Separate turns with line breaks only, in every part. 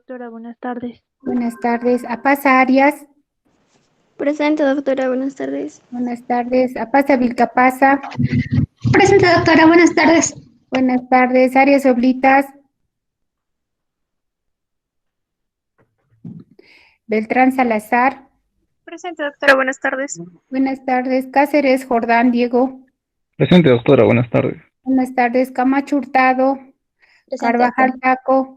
doctora, buenas tardes.
Buenas tardes. Apasa Arias.
Presente, doctora, buenas tardes.
Buenas tardes. Apasa Vilcapasa.
Presente, doctora, buenas tardes.
Buenas tardes. Arias Oblitas. Beltrán Salazar.
Presente, doctora, buenas tardes.
Buenas tardes. Cáceres Jordán Diego.
Presente, doctora, buenas tardes.
Buenas tardes. Camacho Hurtado.
Presente,
Carvajal Taco.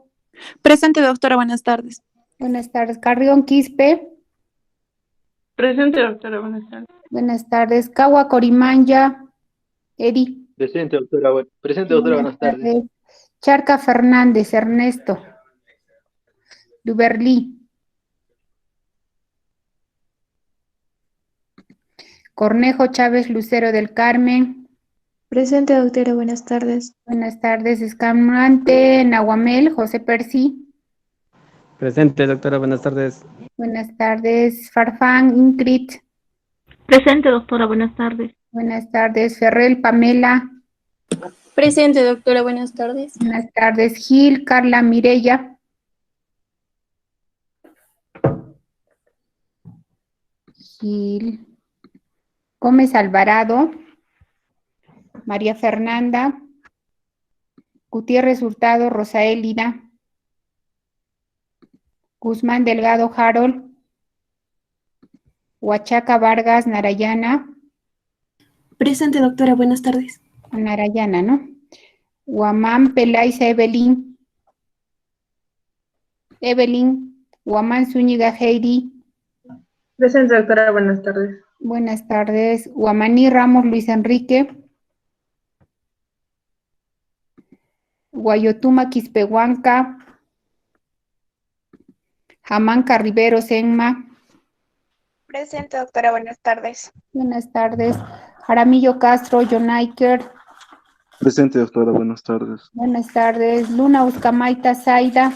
Presente, doctora, buenas tardes.
Buenas tardes. Carrión Quispe.
Presente, doctora, buenas tardes.
Buenas tardes. Cagua Corimanya. Eri.
Presente, doctora. Presente, doctora. Buenas tardes.
Charca Fernández Ernesto. Duberlí. Cornejo Chávez Lucero del Carmen.
Presente, doctora, buenas tardes.
Buenas tardes. Escamante Nahuamel José Percy.
Presente, doctora, buenas tardes.
Buenas tardes. Farfán Ingrid.
Presente, doctora, buenas tardes.
Buenas tardes. Ferrell Pamela.
Presente, doctora, buenas tardes.
Buenas tardes. Gil Carla Mireya. Gil Gómez Alvarado. María Fernanda. Gutiérrez Hurtado Rosaélida. Guzmán Delgado Harold. Huachaca Vargas Narayana.
Presente, doctora, buenas tardes.
Narayana, ¿no? Guamán Peláez Evelyn. Evelyn. Guamán Zúñiga Heidi.
Presente, doctora, buenas tardes.
Buenas tardes. Guamaní Ramos Luis Enrique. Guayotuma Quispehuanca. Jamanca Riveros Enma.
Presente, doctora, buenas tardes.
Buenas tardes. Jaramillo Castro Jonaiker.
Presente, doctora. Buenas tardes.
Buenas tardes. Luna Uscamaita Zaida.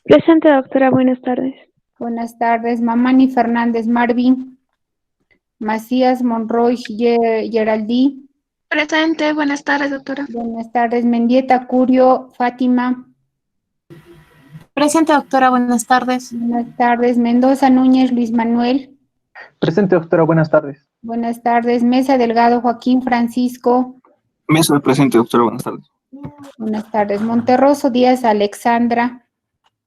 Presente, doctora, buenas tardes.
Buenas tardes. Mamani Fernández Marvin. Macías Monroy Geraldí.
Presente, buenas tardes, doctora.
Buenas tardes. Mendieta Curio Fátima.
Presente, doctora, buenas tardes.
Buenas tardes. Mendoza Núñez Luis Manuel.
Presente, doctora, buenas tardes.
Buenas tardes. Mesa Delgado Joaquín Francisco.
Mesa presente, doctora, buenas tardes.
Buenas tardes. Monterroso Díaz Alexandra.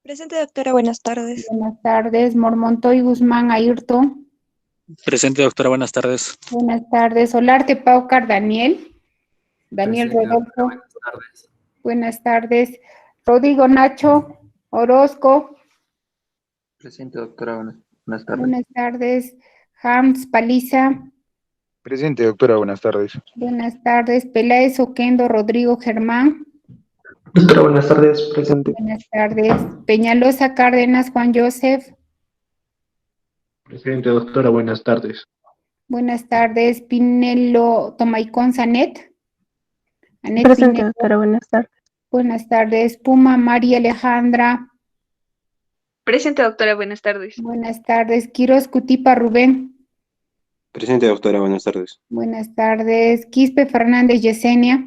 Presente, doctora, buenas tardes.
Buenas tardes. Mormontoy Guzmán Ayrton.
Presente, doctora, buenas tardes.
Buenas tardes. Solarte Paucar Daniel. Daniel
Presente,
Rodolfo.
doctora, buenas tardes.
Buenas tardes. Rodrigo Nacho Orozco.
Presente, doctora, buenas tardes.
Buenas tardes. Hams Paliza.
Presente, doctora, buenas tardes.
Buenas tardes. Peláez Oquendo Rodrigo Germán.
Doctora, buenas tardes, presente.
Buenas tardes. Peñalosa Cárdenas Juan Joseph.
Presente, doctora, buenas tardes.
Buenas tardes. Pinelo Tomaicón Sanet. Anet
Presente,
Pinelo.
doctora, buenas tardes.
Buenas tardes. Puma María Alejandra.
Presente, doctora, buenas tardes.
Buenas tardes. Quiroz Cutipa Rubén.
Presente, doctora, buenas tardes.
Buenas tardes. Quispe Fernández Yesenia.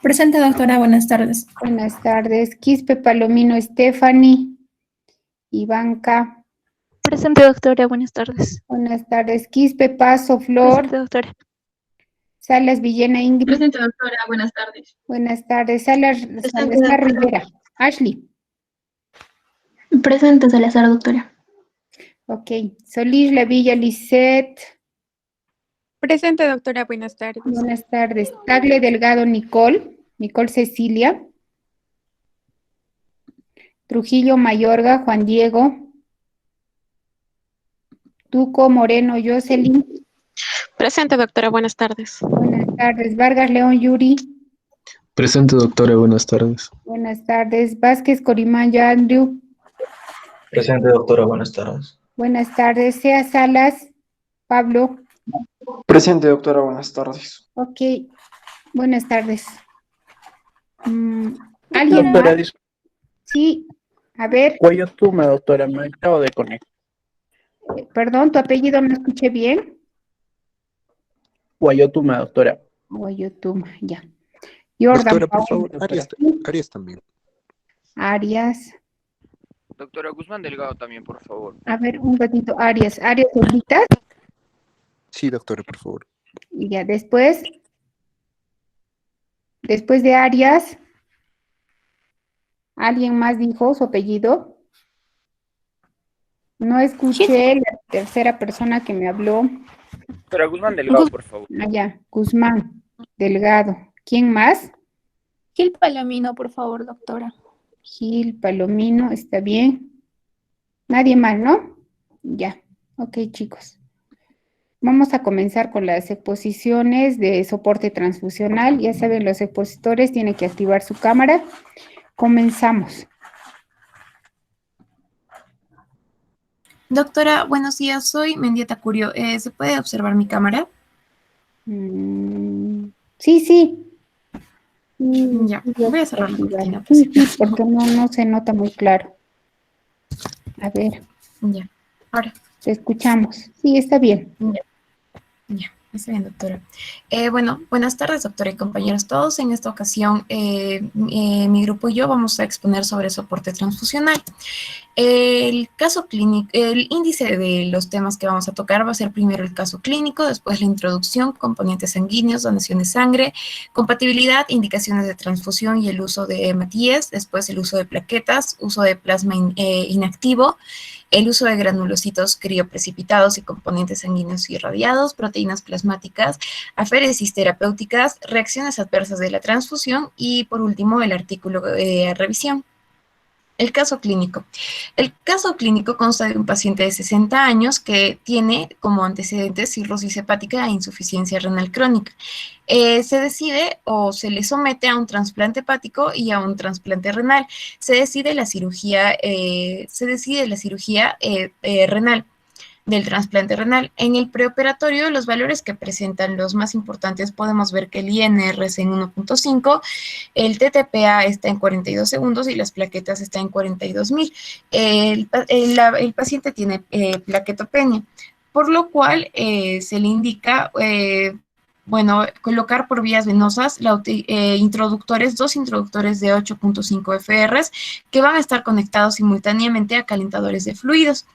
Presente, doctora, buenas tardes.
Buenas tardes. Quispe Palomino Stephanie. Ivanka.
Presente, doctora, buenas tardes.
Buenas tardes. Quispe Paso Flor.
Presente, doctora.
Salas Villena Ingrid.
Presente, doctora, buenas tardes.
Buenas tardes. Salas
Presente,
Salazar
doctora.
Rivera. Ashley.
Presente, Salazar, doctora.
Ok. Solís La Villa Lisette.
Presente, doctora, buenas tardes.
Buenas tardes. Tagle Delgado Nicole. Nicole Cecilia. Trujillo Mayorga Juan Diego. Tuco Moreno Jocelyn.
Presente, doctora, buenas tardes.
Buenas tardes. Vargas León Yuri.
Presente, doctora, buenas tardes.
Buenas tardes. Vázquez Corimanya Andrew.
Presente, doctora, buenas tardes.
Buenas tardes. Sea Salas Pablo.
Presente, doctora, buenas tardes.
Ok. Buenas tardes. ¿Alguien
Doctora,
más? Sí. A ver,
Guayotuma, doctora, me acabo de conectar.
perdón, tu apellido no escuché bien.
Guayotuma, doctora.
Guayotuma, ya. Jordan
Doctora, por
Paul.
favor, Arias también.
Arias.
Doctora Guzmán Delgado también, por favor.
A ver, un ratito. Arias. Arias, ¿ahorita?
Sí, doctora, por favor.
Y ya, después de Arias, ¿alguien más dijo su apellido? No escuché la tercera persona que me habló.
Doctora Guzmán Delgado, por favor.
Ya, Guzmán Delgado. ¿Quién más?
Gil Palomino, por favor, doctora.
Gil Palomino, está bien. Nadie más, ¿no? Ya, ok, chicos. Vamos a comenzar con las exposiciones de soporte transfusional. Ya saben, los expositores tienen que activar su cámara. Comenzamos.
Doctora, buenos días, soy Mendieta Curio. ¿Se puede observar mi cámara?
Sí.
Ya, voy a cerrar la cortina.
Sí, porque no se nota muy claro. A ver.
Ya, ahora.
Te escuchamos. Sí, está bien.
Ya, está bien, doctora. Bueno, buenas tardes, doctora y compañeros todos. En esta ocasión, mi grupo y yo vamos a exponer sobre soporte transfusional. El caso clínico, el índice de los temas que vamos a tocar va a ser primero el caso clínico, después la introducción, componentes sanguíneos, donación de sangre, compatibilidad, indicaciones de transfusión y el uso de hematíes, después el uso de plaquetas, uso de plasma inactivo, el uso de granulocitos crioprecipitados y componentes sanguíneos irradiados, proteínas plasmáticas, aféresis terapéuticas, reacciones adversas de la transfusión y, por último, el artículo de revisión. El caso clínico. El caso clínico consta de un paciente de 60 años que tiene como antecedentes cirrosis hepática e insuficiencia renal crónica. Se decide o se le somete a un trasplante hepático y a un trasplante renal. Se decide la cirugía renal. Del trasplante renal. En el preoperatorio, los valores que presentan los más importantes, podemos ver que el INR es en 1.5, el TTPA está en 42 segundos y las plaquetas están en 42,000. El paciente tiene plaquetopenia, por lo cual se le indica colocar por vías venosas dos introductores de 8.5 FRs que van a estar conectados simultáneamente a calentadores de fluidos.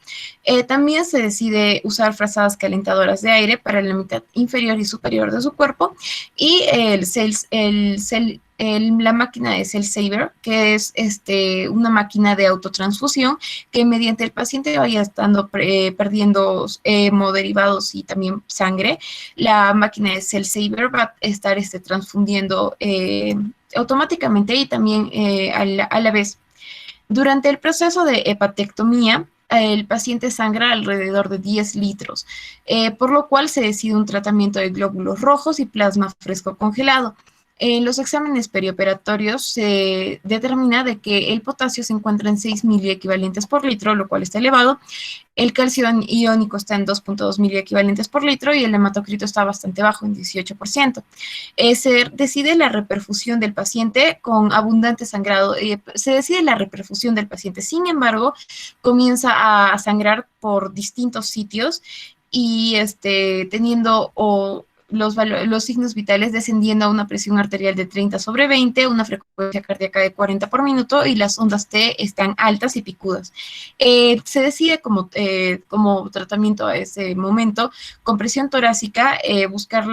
También se decide usar frazadas calentadoras de aire para la mitad inferior y superior de su cuerpo y la máquina de Cell Saver, que es una máquina de autotransfusión que mediante el paciente vaya estando perdiendo hemoderivados y también sangre, la máquina de Cell Saver va a estar transfundiendo automáticamente y también a la vez. Durante el proceso de hepatectomía, el paciente sangra alrededor de 10 litros, por lo cual se decide un tratamiento de glóbulos rojos y plasma fresco congelado. En los exámenes perioperatorios se determina de que el potasio se encuentra en 6 miliequivalentes por litro, lo cual está elevado. El calcio iónico está en 2.2 miliequivalentes por litro y el hematocrito está bastante bajo, en 18%. Se decide la reperfusión del paciente con abundante sangrado. Se decide la reperfusión del paciente, sin embargo, comienza a sangrar por distintos sitios y teniendo los signos vitales descendiendo a una presión arterial de 30/20, una frecuencia cardíaca de 40 por minuto y las ondas T están altas y picudas. Se decide como tratamiento a ese momento, con presión torácica, buscar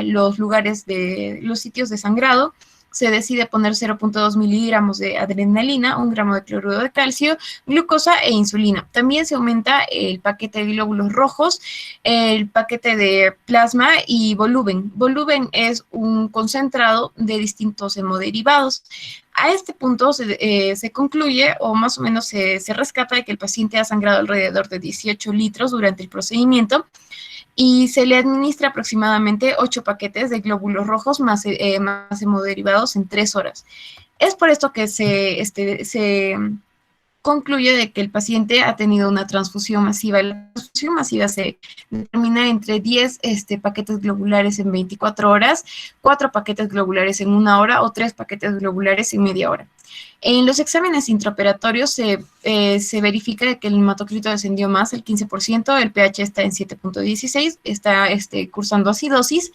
los sitios de sangrado. Se decide poner 0.2 miligramos de adrenalina, 1 gramo de cloruro de calcio, glucosa e insulina. También se aumenta el paquete de glóbulos rojos, el paquete de plasma y volumen. Volumen es un concentrado de distintos hemoderivados. A este punto se concluye, o más o menos se rescata, de que el paciente ha sangrado alrededor de 18 litros durante el procedimiento y se le administra aproximadamente 8 paquetes de glóbulos rojos más hemoderivados en 3 horas. Es por esto que se concluye de que el paciente ha tenido una transfusión masiva. La transfusión masiva se determina entre 10 paquetes globulares en 24 horas, 4 paquetes globulares en 1 hora o 3 paquetes globulares en media hora. En los exámenes intraoperatorios se verifica que el hematocrito descendió más, el 15%, el pH está en 7.16, está cursando acidosis.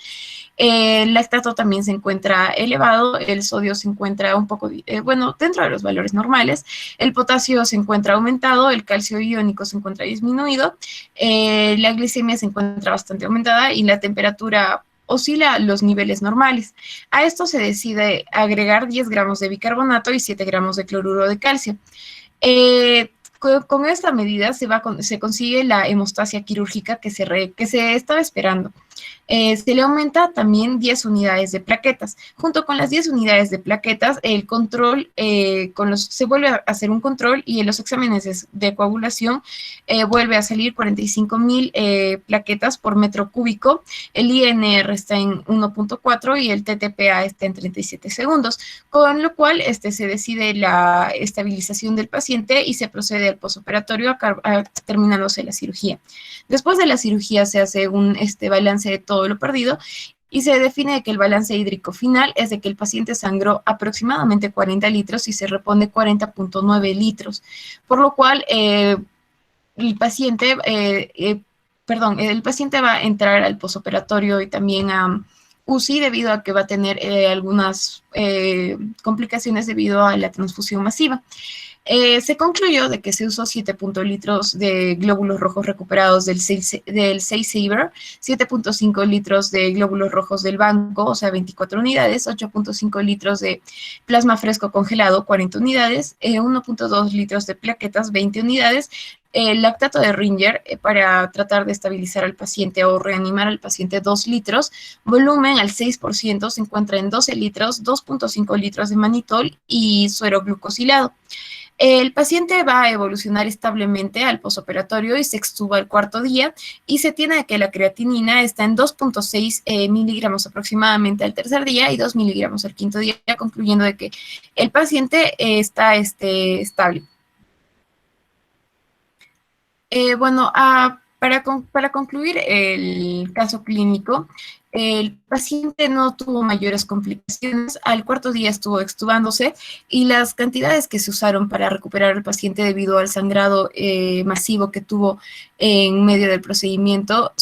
El lactato también se encuentra elevado, el sodio se encuentra un poco, dentro de los valores normales, el potasio se encuentra aumentado, el calcio iónico se encuentra disminuido, la glicemia se encuentra bastante aumentada y la temperatura oscila los niveles normales. A esto se decide agregar 10 gramos de bicarbonato y 7 gramos de cloruro de calcio. Con esta medida se consigue la hemostasia quirúrgica que se estaba esperando. Se le aumenta también 10 unidades de plaquetas. Junto con las 10 unidades de plaquetas, el control, se vuelve a hacer un control y en los exámenes de coagulación vuelve a salir 45,000 plaquetas por metro cúbico. El INR está en 1.4 y el TTPA está en 37 segundos, con lo cual se decide la estabilización del paciente y se procede al posoperatorio terminándose la cirugía. Después de la cirugía se hace un balance de todo lo perdido y se define que el balance hídrico final es de que el paciente sangró aproximadamente 40 litros y se repone 40.9 litros, por lo cual el paciente va a entrar al posoperatorio y también a UCI debido a que va a tener algunas complicaciones debido a la transfusión masiva. Se concluyó de que se usó 7 litros de glóbulos rojos recuperados del 6 Saver, 7.5 litros de glóbulos rojos del banco, o sea, 24 unidades, 8.5 litros de plasma fresco congelado, 40 unidades, 1.2 litros de plaquetas, 20 unidades, el lactato de Ringer para tratar de estabilizar al paciente o reanimar al paciente, 2 litros, volumen al 6% se encuentra en 12 litros, 2.5 litros de manitol y suero glucosilado. El paciente va a evolucionar establemente al posoperatorio y se extuba el cuarto día y se tiene que la creatinina está en 2.6 miligramos aproximadamente al tercer día y 2 miligramos al quinto día, concluyendo de que el paciente está estable. Para concluir el caso clínico, el paciente no tuvo mayores complicaciones, al cuarto día estuvo extubándose y las cantidades que se usaron para recuperar al paciente debido al sangrado masivo que tuvo en medio del procedimiento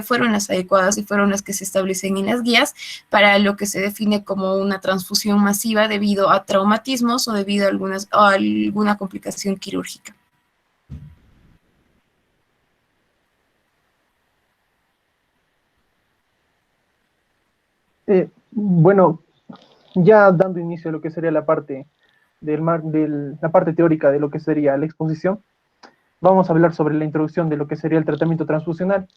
fueron las adecuadas y fueron las que se establecen en las guías para lo que se define como una transfusión masiva debido a traumatismos o debido a alguna complicación quirúrgica.
Bueno, ya dando inicio a lo que sería la parte la parte teórica de lo que sería la exposición, vamos a hablar sobre la introducción de lo que sería el tratamiento transfusional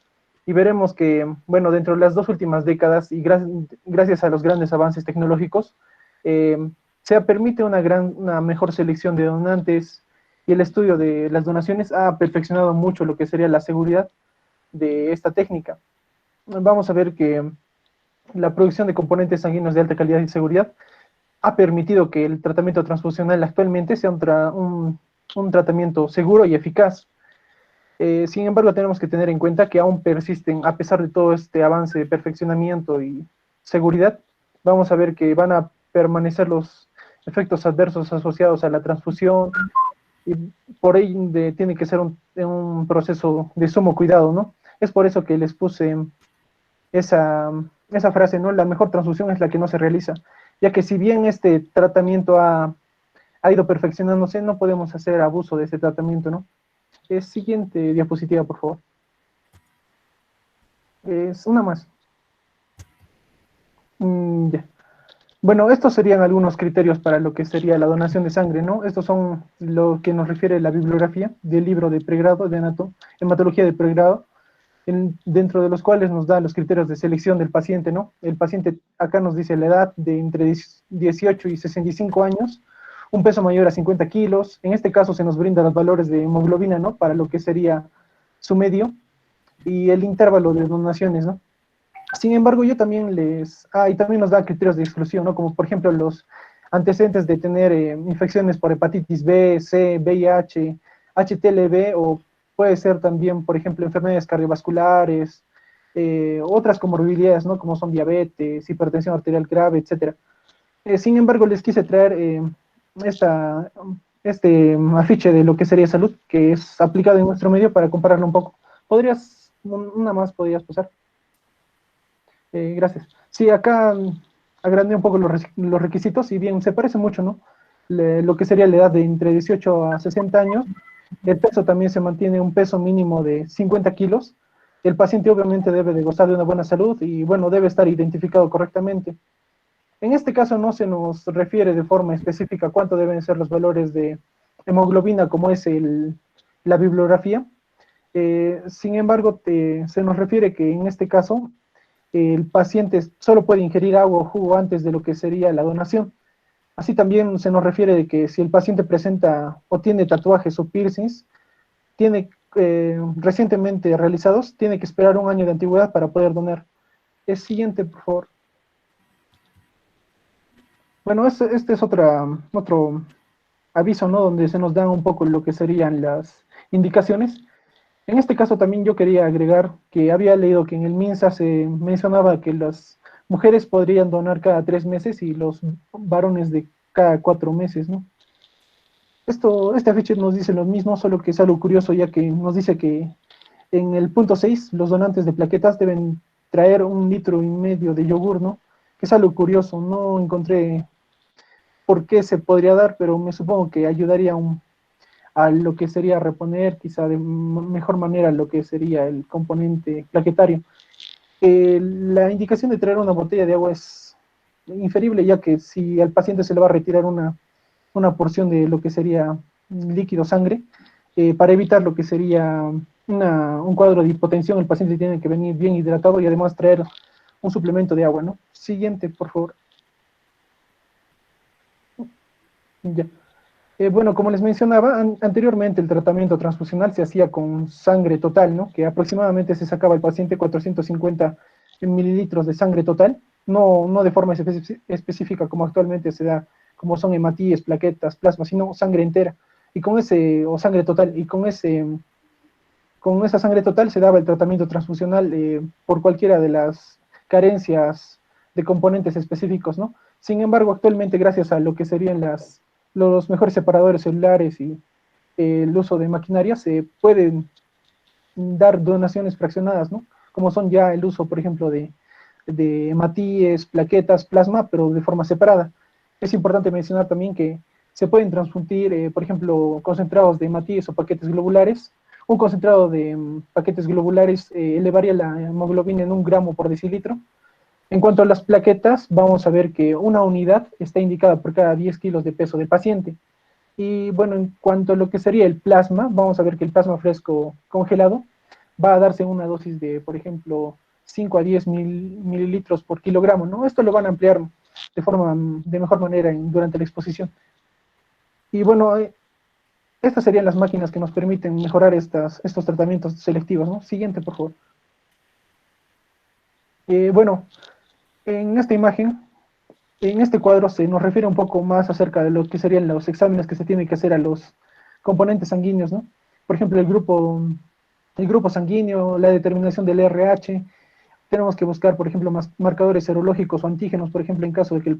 y veremos que, bueno, dentro de las 2 últimas décadas y gracias a los grandes avances tecnológicos, se permite una mejor selección de donantes y el estudio de las donaciones ha perfeccionado mucho lo que sería la seguridad de esta técnica. Vamos a ver que la producción de componentes sanguíneos de alta calidad y seguridad ha permitido que el tratamiento transfusional actualmente sea un tratamiento seguro y eficaz. Sin embargo, tenemos que tener en cuenta que aún persisten, a pesar de todo este avance de perfeccionamiento y seguridad, vamos a ver que van a permanecer los efectos adversos asociados a la transfusión y por ello tiene que ser un proceso de sumo cuidado, ¿no? Es por eso que les puse esa frase, ¿no? La mejor transfusión es la que no se realiza, ya que si bien este tratamiento ha ido perfeccionándose, no podemos hacer abuso de este tratamiento, ¿no? Siguiente diapositiva, por favor. Una más. Ya. Bueno, estos serían algunos criterios para lo que sería la donación de sangre, ¿no? Estos son lo que nos refiere la bibliografía del libro de pregrado de hematología de pregrado, dentro de los cuales nos da los criterios de selección del paciente, ¿no? El paciente acá nos dice la edad de entre 18 y 65 años, un peso mayor a 50 kilos, en este caso se nos brinda los valores de hemoglobina, ¿no? Para lo que sería su medio, y el intervalo de donaciones, ¿no? Sin embargo, yo también y también nos da criterios de exclusión, ¿no? Como por ejemplo los antecedentes de tener infecciones por hepatitis B, C, VIH, HTLV o puede ser también, por ejemplo, enfermedades cardiovasculares, otras comorbilidades, ¿no? Como son diabetes, hipertensión arterial grave, etc. Sin embargo, les quise traer este afiche de lo que sería salud, que es aplicado en nuestro medio para compararlo un poco. Una más podrías pasar. Gracias. Sí, acá agrandé un poco los requisitos, y bien, se parece mucho, ¿no? Lo que sería la edad de entre 18 a 60 años. El peso también se mantiene un peso mínimo de 50 kilos. El paciente obviamente debe de gozar de una buena salud y, bueno, debe estar identificado correctamente. En este caso no se nos refiere de forma específica cuánto deben ser los valores de hemoglobina, como es la bibliografía. Sin embargo, se nos refiere que en este caso el paciente solo puede ingerir agua o jugo antes de lo que sería la donación. Así también se nos refiere de que si el paciente presenta o tiene tatuajes o piercings, recientemente realizados, tiene que esperar 1 año de antigüedad para poder donar. El siguiente, por favor. Bueno, este es otro aviso, ¿no? Donde se nos dan un poco lo que serían las indicaciones. En este caso también yo quería agregar que había leído que en el MINSA se mencionaba que las mujeres podrían donar cada 3 meses y los varones de cada 4 meses, ¿no? Este afiche nos dice lo mismo, solo que es algo curioso, ya que nos dice que en el punto 6 los donantes de plaquetas deben traer 1,5 litros de yogur, ¿no? Que es algo curioso, no encontré por qué se podría dar, pero me supongo que ayudaría a lo que sería reponer quizá de mejor manera lo que sería el componente plaquetario. La indicación de traer una botella de agua es inferible, ya que si al paciente se le va a retirar una porción de lo que sería líquido sangre, para evitar lo que sería un cuadro de hipotensión, el paciente tiene que venir bien hidratado y además traer un suplemento de agua, ¿no? Siguiente, por favor. Ya. Bueno, como les mencionaba anteriormente, el tratamiento transfusional se hacía con sangre total, ¿no? Que aproximadamente se sacaba al paciente 450 mililitros de sangre total, no de forma específica como actualmente se da, como son hematíes, plaquetas, plasma, sino sangre entera, o sangre total, y con esa sangre total se daba el tratamiento transfusional por cualquiera de las carencias de componentes específicos, ¿no? Sin embargo, actualmente, gracias a lo que serían los mejores separadores celulares y el uso de maquinaria, se pueden dar donaciones fraccionadas, ¿no? Como son ya el uso, por ejemplo, de hematíes, plaquetas, plasma, pero de forma separada. Es importante mencionar también que se pueden transfundir, por ejemplo, concentrados de hematíes o paquetes globulares. Un concentrado de paquetes globulares elevaría la hemoglobina en 1 gramo por decilitro. En cuanto a las plaquetas, vamos a ver que una unidad está indicada por cada 10 kilos de peso del paciente. Y bueno, en cuanto a lo que sería el plasma, vamos a ver que el plasma fresco congelado va a darse una dosis de, por ejemplo, 5 a 10 mililitros por kilogramo, ¿no? Esto lo van a ampliar de mejor manera durante la exposición. Y bueno, estas serían las máquinas que nos permiten mejorar estos tratamientos selectivos, ¿no? Siguiente, por favor. Bueno, en esta imagen, en este cuadro se nos refiere un poco más acerca de lo que serían los exámenes que se tienen que hacer a los componentes sanguíneos, ¿no? Por ejemplo, el grupo sanguíneo, la determinación del RH, tenemos que buscar, por ejemplo, marcadores serológicos o antígenos, por ejemplo, en caso de que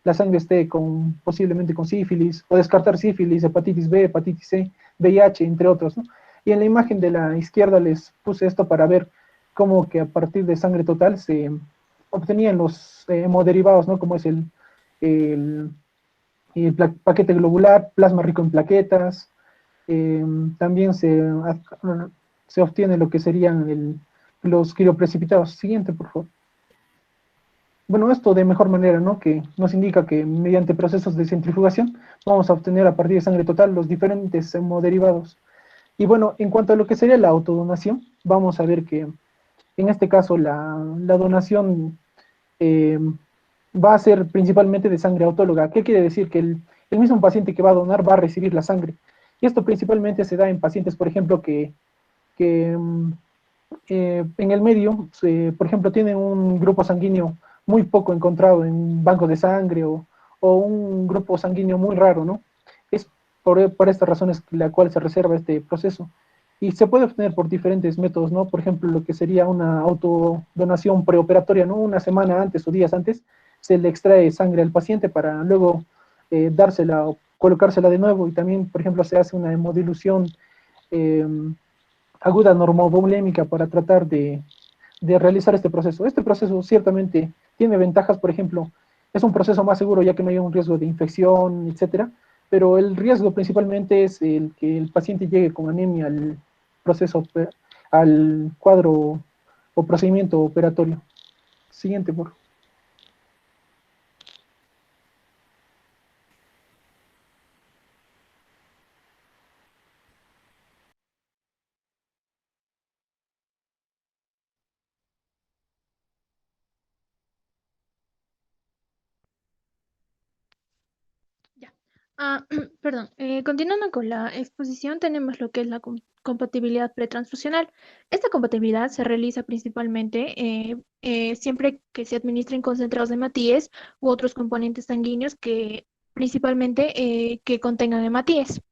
la sangre esté posiblemente con sífilis, o descartar sífilis, hepatitis B, hepatitis C, VIH, entre otros, ¿no? Y en la imagen de la izquierda les puse esto para ver cómo que a partir de sangre total se obtenían los hemoderivados, ¿no? Como es el paquete globular, plasma rico en plaquetas, también se obtiene lo que serían los crioprecipitados. Siguiente, por favor. Bueno, esto de mejor manera, ¿no? Que nos indica que mediante procesos de centrifugación vamos a obtener a partir de sangre total los diferentes hemoderivados. Y bueno, en cuanto a lo que sería la autodonación, vamos a ver que en este caso la donación va a ser principalmente de sangre autóloga. ¿Qué quiere decir? Que el mismo paciente que va a donar va a recibir la sangre. Y esto principalmente se da en pacientes, por ejemplo, que en el medio, por ejemplo, tienen un grupo sanguíneo muy poco encontrado en bancos de sangre o un grupo sanguíneo muy raro, ¿no? Es por estas razones la cual se reserva este proceso. Y se puede obtener por diferentes métodos, ¿no? Por ejemplo, lo que sería una autodonación preoperatoria, ¿no? Una semana antes o días antes se le extrae sangre al paciente para luego dársela colocársela de nuevo, y también, por ejemplo, se hace una hemodilución aguda normovolémica para tratar de realizar este proceso. Este proceso ciertamente tiene ventajas, por ejemplo, es un proceso más seguro ya que no hay un riesgo de infección, etcétera, pero el riesgo principalmente es el que el paciente llegue con anemia al proceso, al cuadro o procedimiento operatorio. Siguiente, por favor.
Perdón, continuando con la exposición, tenemos lo que es la compatibilidad pretransfusional. Esta compatibilidad se realiza principalmente siempre que se administren concentrados de hematíes u otros componentes sanguíneos que principalmente que contengan hematíes.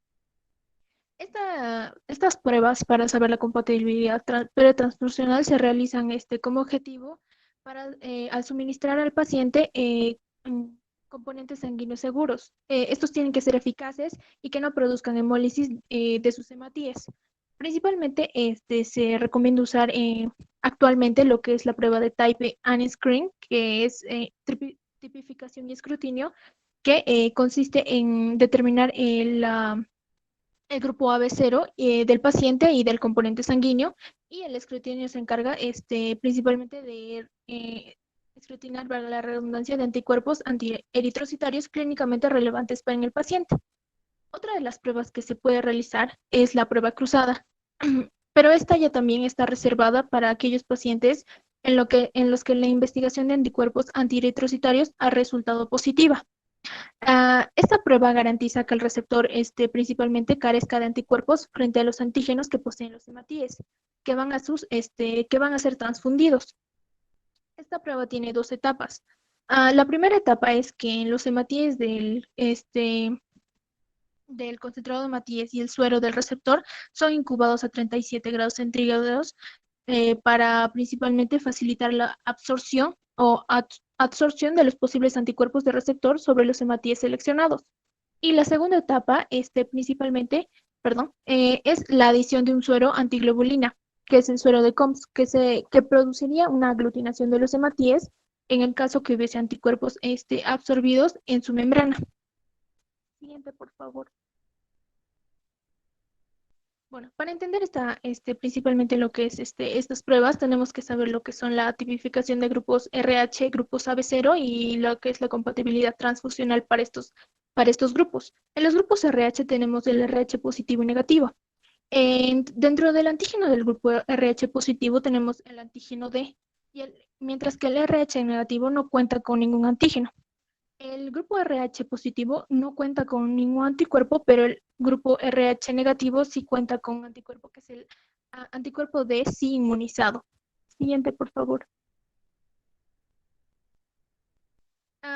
Estas pruebas para saber la compatibilidad pretransfusional se realizan como objetivo para al suministrar al paciente componentes sanguíneos seguros. Estos tienen que ser eficaces y que no produzcan hemólisis de sus hematíes. Principalmente se recomienda usar actualmente lo que es la prueba de Type and Screen, que es tipificación y escrutinio, que consiste en determinar el grupo AB0 del paciente y del componente sanguíneo, y el escrutinio se encarga principalmente de escrutinar, valga la redundancia, de anticuerpos antieritrocitarios clínicamente relevantes para el paciente. Otra de las pruebas que se puede realizar es la prueba cruzada, pero esta ya también está reservada para aquellos pacientes en los que la investigación de anticuerpos antieritrocitarios ha resultado positiva. Esta prueba garantiza que el receptor principalmente carezca de anticuerpos frente a los antígenos que poseen los hematíes, que van a ser transfundidos. Esta prueba tiene dos etapas. La primera etapa es que en los hematíes del concentrado de hematíes y el suero del receptor son incubados a 37 grados centígrados para principalmente facilitar la absorción o absorción de los posibles anticuerpos de receptor sobre los hematíes seleccionados. Y la segunda etapa, es la adición de un suero antiglobulina, que es el suero de COMS, que produciría una aglutinación de los hematíes en el caso que hubiese anticuerpos absorbidos en su membrana. Siguiente, por favor. Bueno, para entender principalmente lo que es estas pruebas, tenemos que saber lo que son la tipificación de grupos RH, grupos AB0 y lo que es la compatibilidad transfusional para estos grupos. En los grupos RH tenemos el RH positivo y negativo. Dentro del antígeno del grupo RH positivo tenemos el antígeno D, mientras que el RH negativo no cuenta con ningún antígeno. El grupo RH positivo no cuenta con ningún anticuerpo, pero el grupo RH negativo sí cuenta con un anticuerpo, que es el anticuerpo D sí inmunizado. Siguiente, por favor.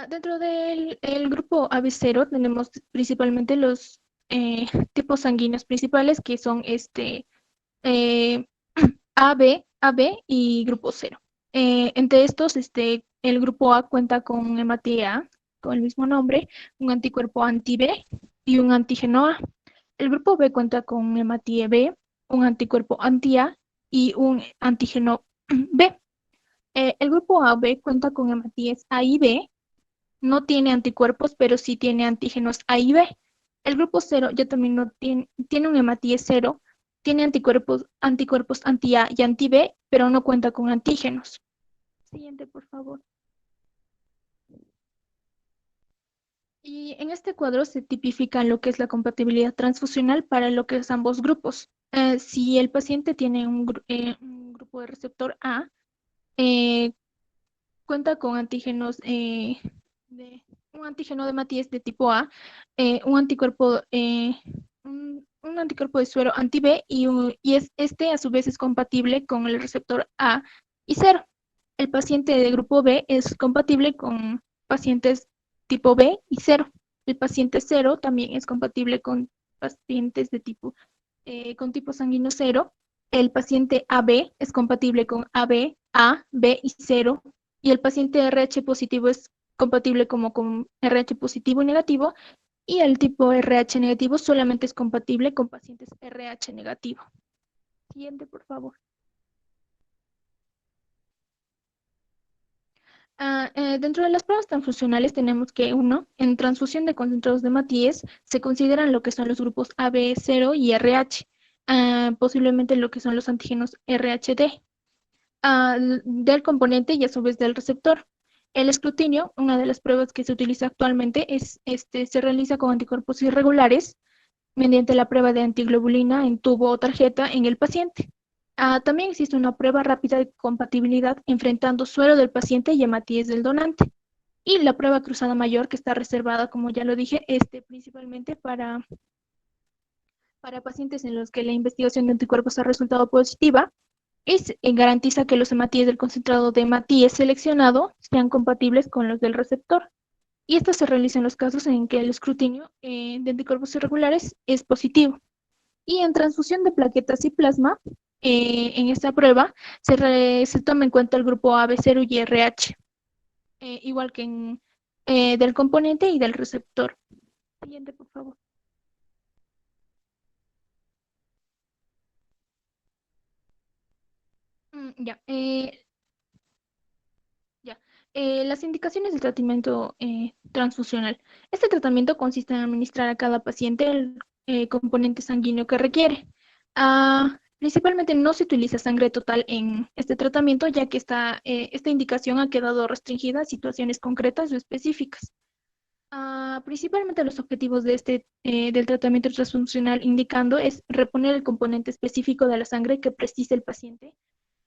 Dentro del grupo AB0 tenemos principalmente los tipos sanguíneos principales, que son AB y grupo 0. Entre estos, el grupo A cuenta con hematía A, con el mismo nombre, un anticuerpo anti-B y un antígeno A. El grupo B cuenta con hematía B, un anticuerpo anti-A y un antígeno B. El grupo AB cuenta con hematíes A y B, no tiene anticuerpos, pero sí tiene antígenos A y B. El grupo 0 ya también no tiene un hematíes 0, tiene anticuerpos anti-A y anti-B, pero no cuenta con antígenos. Siguiente, por favor. Y en este cuadro se tipifican lo que es la compatibilidad transfusional para lo que es ambos grupos. Si el paciente tiene un grupo de receptor A, cuenta con antígenos un antígeno de hematíes de tipo A, un anticuerpo de suero anti-B y a su vez es compatible con el receptor A y 0. El paciente de grupo B es compatible con pacientes tipo B y 0. El paciente 0 también es compatible con pacientes de tipo sanguíneo 0. El paciente AB es compatible con AB, A, B y 0. Y el paciente RH positivo es compatible como con RH positivo y negativo. y el tipo RH negativo solamente es compatible con pacientes RH negativo. Siguiente, por favor. Dentro de las pruebas transfusionales tenemos que en transfusión de concentrados de Matías se consideran lo que son los grupos AB0 y RH, posiblemente lo que son los antígenos RHD, del componente y a su vez del receptor. El escrutinio, una de las pruebas que se utiliza actualmente, se realiza con anticuerpos irregulares mediante la prueba de antiglobulina en tubo o tarjeta en el paciente. También existe una prueba rápida de compatibilidad enfrentando suero del paciente y hematíes del donante. Y la prueba cruzada mayor, que está reservada, como ya lo dije, principalmente para pacientes en los que la investigación de anticuerpos ha resultado positiva, garantiza que los hematíes del concentrado de hematíes seleccionado sean compatibles con los del receptor. Y esto se realiza en los casos en que el escrutinio de anticuerpos irregulares es positivo. Y en transfusión de plaquetas y plasma, en esta prueba se toma en cuenta el grupo AB0 y RH, igual que del componente y del receptor. Siguiente, por favor. Ya. Las indicaciones del tratamiento transfusional. Este tratamiento consiste en administrar a cada paciente el componente sanguíneo que requiere. Principalmente no se utiliza sangre total en este tratamiento, ya que esta indicación ha quedado restringida a situaciones concretas o específicas. Principalmente los objetivos de del tratamiento transfuncional indicando es reponer el componente específico de la sangre que precisa el paciente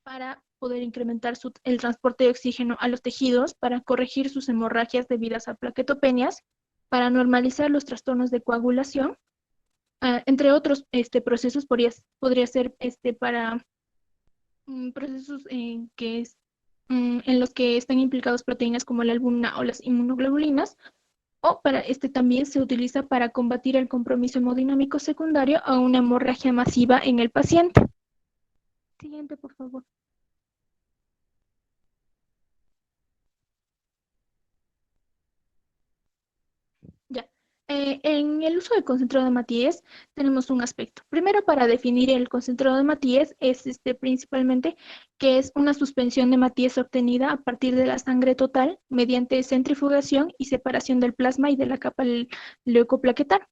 para poder incrementar el transporte de oxígeno a los tejidos, para corregir sus hemorragias debidas a plaquetopenias, para normalizar los trastornos de coagulación, entre otros procesos podría ser para procesos en los que están implicados proteínas como la albúmina o las inmunoglobulinas, o también se utiliza para combatir el compromiso hemodinámico secundario a una hemorragia masiva en el paciente. Siguiente, por favor. Ya. En el uso del concentrado de Matías tenemos un aspecto. Primero, para definir el concentrado de Matías es principalmente que es una suspensión de Matías obtenida a partir de la sangre total mediante centrifugación y separación del plasma y de la capa leucoplaquetal.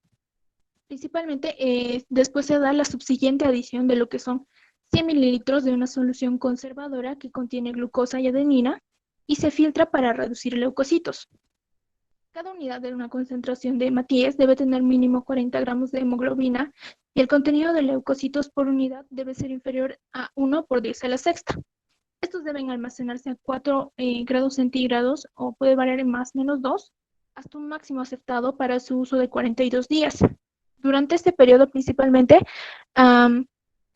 Principalmente, después se da la subsiguiente adición de lo que son 100 mililitros de una solución conservadora que contiene glucosa y adenina y se filtra para reducir leucocitos. Cada unidad de una concentración de Matías debe tener mínimo 40 gramos de hemoglobina y el contenido de leucocitos por unidad debe ser inferior a 1 por 10 a la sexta. Estos deben almacenarse a 4 grados centígrados o puede variar en más menos 2 hasta un máximo aceptado para su uso de 42 días. Durante este periodo principalmente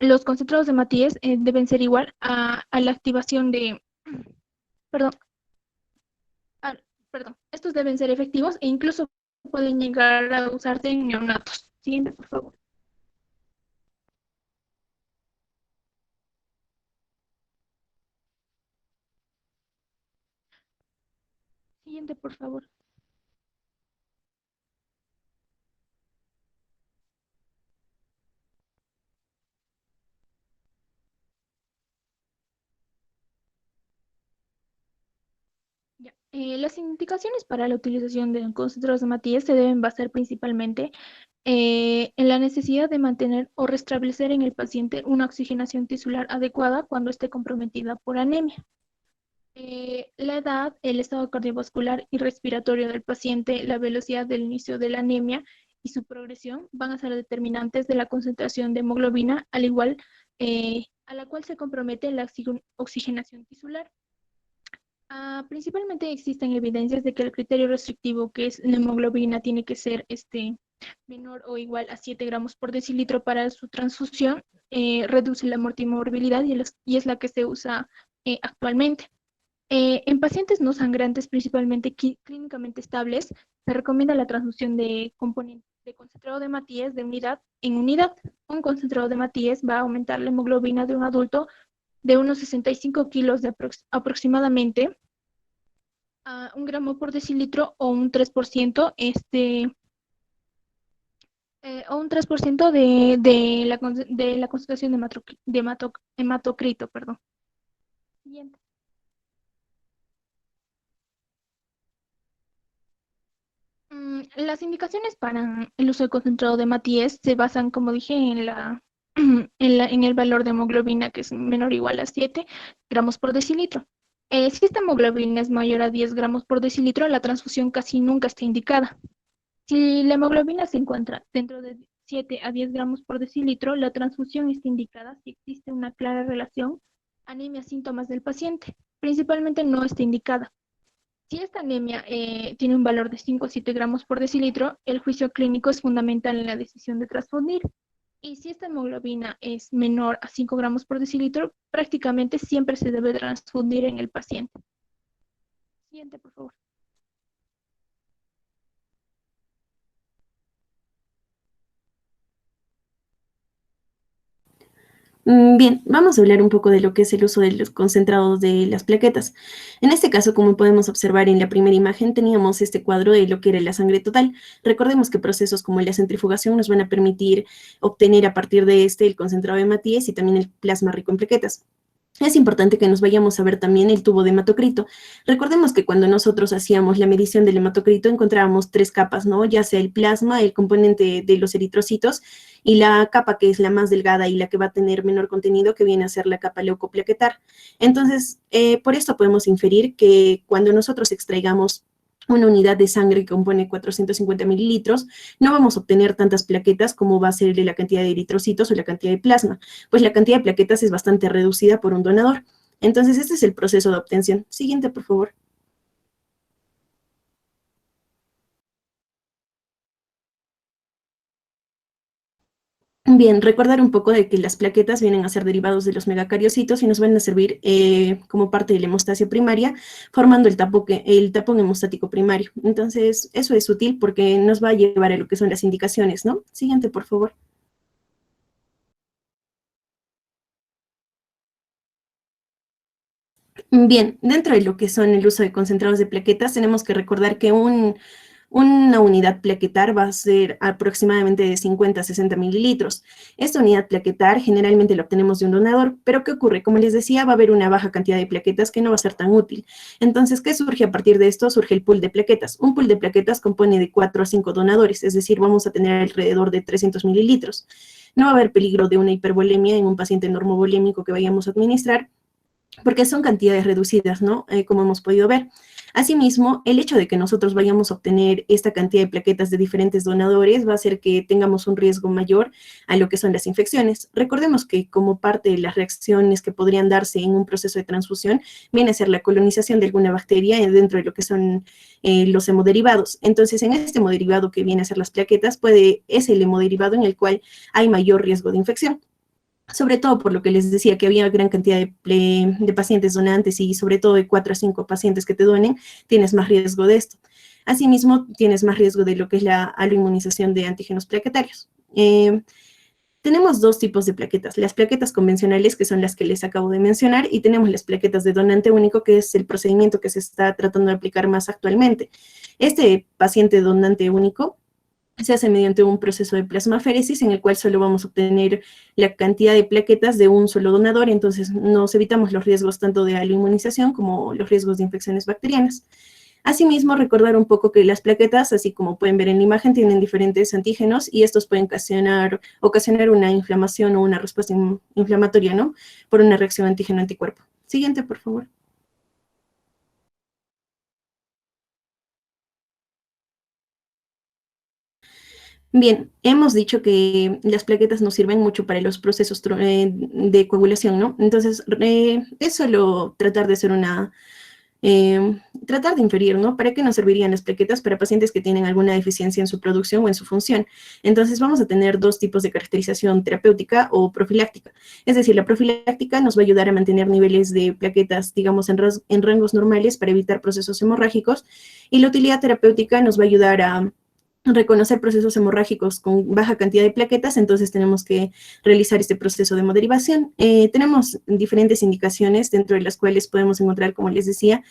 los concentrados de Matías deben ser igual a la activación de, estos deben ser efectivos e incluso pueden llegar a usarse en neonatos. Siguiente, por favor. Siguiente, por favor. Las indicaciones para la utilización de concentrados de Matías se deben basar principalmente en la necesidad de mantener o restablecer en el paciente una oxigenación tisular adecuada cuando esté comprometida por anemia. La edad, el estado cardiovascular y respiratorio del paciente, la velocidad del inicio de la anemia y su progresión van a ser determinantes de la concentración de hemoglobina, al igual a la cual se compromete la oxigenación tisular. Principalmente existen evidencias de que el criterio restrictivo, que es la hemoglobina, tiene que ser menor o igual a 7 gramos por decilitro para su transfusión, reduce la mortimorbilidad y es la que se usa actualmente. En pacientes no sangrantes, principalmente clínicamente estables, se recomienda la transfusión de concentrado de Matías de unidad en unidad. Un concentrado de Matías va a aumentar la hemoglobina de un adulto de unos 65 kilos aproximadamente a 1 gramo por decilitro o un 3% O un 3% de la concentración de hematocrito, perdón. Siguiente. Las indicaciones para el uso de concentrado de MATIES se basan, como dije, en el valor de hemoglobina, que es menor o igual a 7 gramos por decilitro. Si esta hemoglobina es mayor a 10 gramos por decilitro, la transfusión casi nunca está indicada. Si la hemoglobina se encuentra dentro de 7 a 10 gramos por decilitro, la transfusión está indicada si existe una clara relación anemia-síntomas del paciente. Principalmente no está indicada. Si esta anemia tiene un valor de 5 a 7 gramos por decilitro, el juicio clínico es fundamental en la decisión de transfundir. Y si esta hemoglobina es menor a 5 gramos por decilitro, prácticamente siempre se debe transfundir en el paciente. Siguiente, por favor.
Bien, vamos a hablar un poco de lo que es el uso de los concentrados de las plaquetas. En este caso, como podemos observar en la primera imagen, teníamos este cuadro de lo que era la sangre total. Recordemos que procesos como la centrifugación nos van a permitir obtener a partir de este el concentrado de MATIES y también el plasma rico en plaquetas. Es importante que nos vayamos a ver también el tubo de hematocrito. Recordemos que cuando nosotros hacíamos la medición del hematocrito encontrábamos 3 capas, ¿no? Ya sea el plasma, el componente de los eritrocitos y la capa que es la más delgada y la que va a tener menor contenido, que viene a ser la capa leucoplaquetar. Entonces, por esto podemos inferir que cuando nosotros extraigamos una unidad de sangre que compone 450 mililitros, no vamos a obtener tantas plaquetas como va a ser la cantidad de eritrocitos o la cantidad de plasma, pues la cantidad de plaquetas es bastante reducida por un donador. Entonces, este es el proceso de obtención. Siguiente, por favor. Bien, recordar un poco de que las plaquetas vienen a ser derivados de los megacariocitos y nos van a servir como parte de la hemostasia primaria, formando el tapón hemostático primario. Entonces, eso es útil porque nos va a llevar a lo que son las indicaciones, ¿no? Siguiente, por favor. Bien, dentro de lo que son el uso de concentrados de plaquetas, tenemos que recordar que una unidad plaquetar va a ser aproximadamente de 50 a 60 mililitros. Esta unidad plaquetar generalmente la obtenemos de un donador, pero ¿qué ocurre? Como les decía, va a haber una baja cantidad de plaquetas que no va a ser tan útil. Entonces, ¿qué surge a partir de esto? Surge el pool de plaquetas. Un pool de plaquetas compone de 4 a 5 donadores, es decir, vamos a tener alrededor de 300 mililitros. No va a haber peligro de una hipervolemia en un paciente normovolémico que vayamos a administrar, porque son cantidades reducidas, ¿no? Como hemos podido ver. Asimismo, el hecho de que nosotros vayamos a obtener esta cantidad de plaquetas de diferentes donadores va a hacer que tengamos un riesgo mayor a lo que son las infecciones. Recordemos que como parte de las reacciones que podrían darse en un proceso de transfusión, viene a ser la colonización de alguna bacteria dentro de lo que son los hemoderivados. Entonces, en este hemodderivado que viene a ser las plaquetas, es el hemodderivado en el cual hay mayor riesgo de infección. Sobre todo por lo que les decía, que había gran cantidad de pacientes donantes y sobre todo de 4 a 5 pacientes que te donen, tienes más riesgo de esto. Asimismo, tienes más riesgo de lo que es la aloinmunización de antígenos plaquetarios. Tenemos 2 tipos de plaquetas, las plaquetas convencionales, que son las que les acabo de mencionar, y tenemos las plaquetas de donante único, que es el procedimiento que se está tratando de aplicar más actualmente. Este paciente donante único se hace mediante un proceso de plasmaféresis en el cual solo vamos a obtener la cantidad de plaquetas de un solo donador, entonces nos evitamos los riesgos tanto de aloinmunización como los riesgos de infecciones bacterianas. Asimismo, recordar un poco que las plaquetas, así como pueden ver en la imagen, tienen diferentes antígenos y estos pueden ocasionar una inflamación o una respuesta inflamatoria, ¿no? Por una reacción antígeno-anticuerpo. Siguiente, por favor. Bien, hemos dicho que las plaquetas nos sirven mucho para los procesos de coagulación, ¿no? Entonces, es solo tratar de hacer tratar de inferir, ¿no? ¿Para qué nos servirían las plaquetas? Para pacientes que tienen alguna deficiencia en su producción o en su función. Entonces, vamos a tener 2 tipos de caracterización terapéutica o profiláctica. Es decir, la profiláctica nos va a ayudar a mantener niveles de plaquetas, digamos, en rangos normales para evitar procesos hemorrágicos, y la utilidad terapéutica nos va a ayudar a reconocer procesos hemorrágicos con baja cantidad de plaquetas, entonces tenemos que realizar este proceso de hemoderivación. Tenemos diferentes indicaciones dentro de las cuales podemos encontrar, como les decía,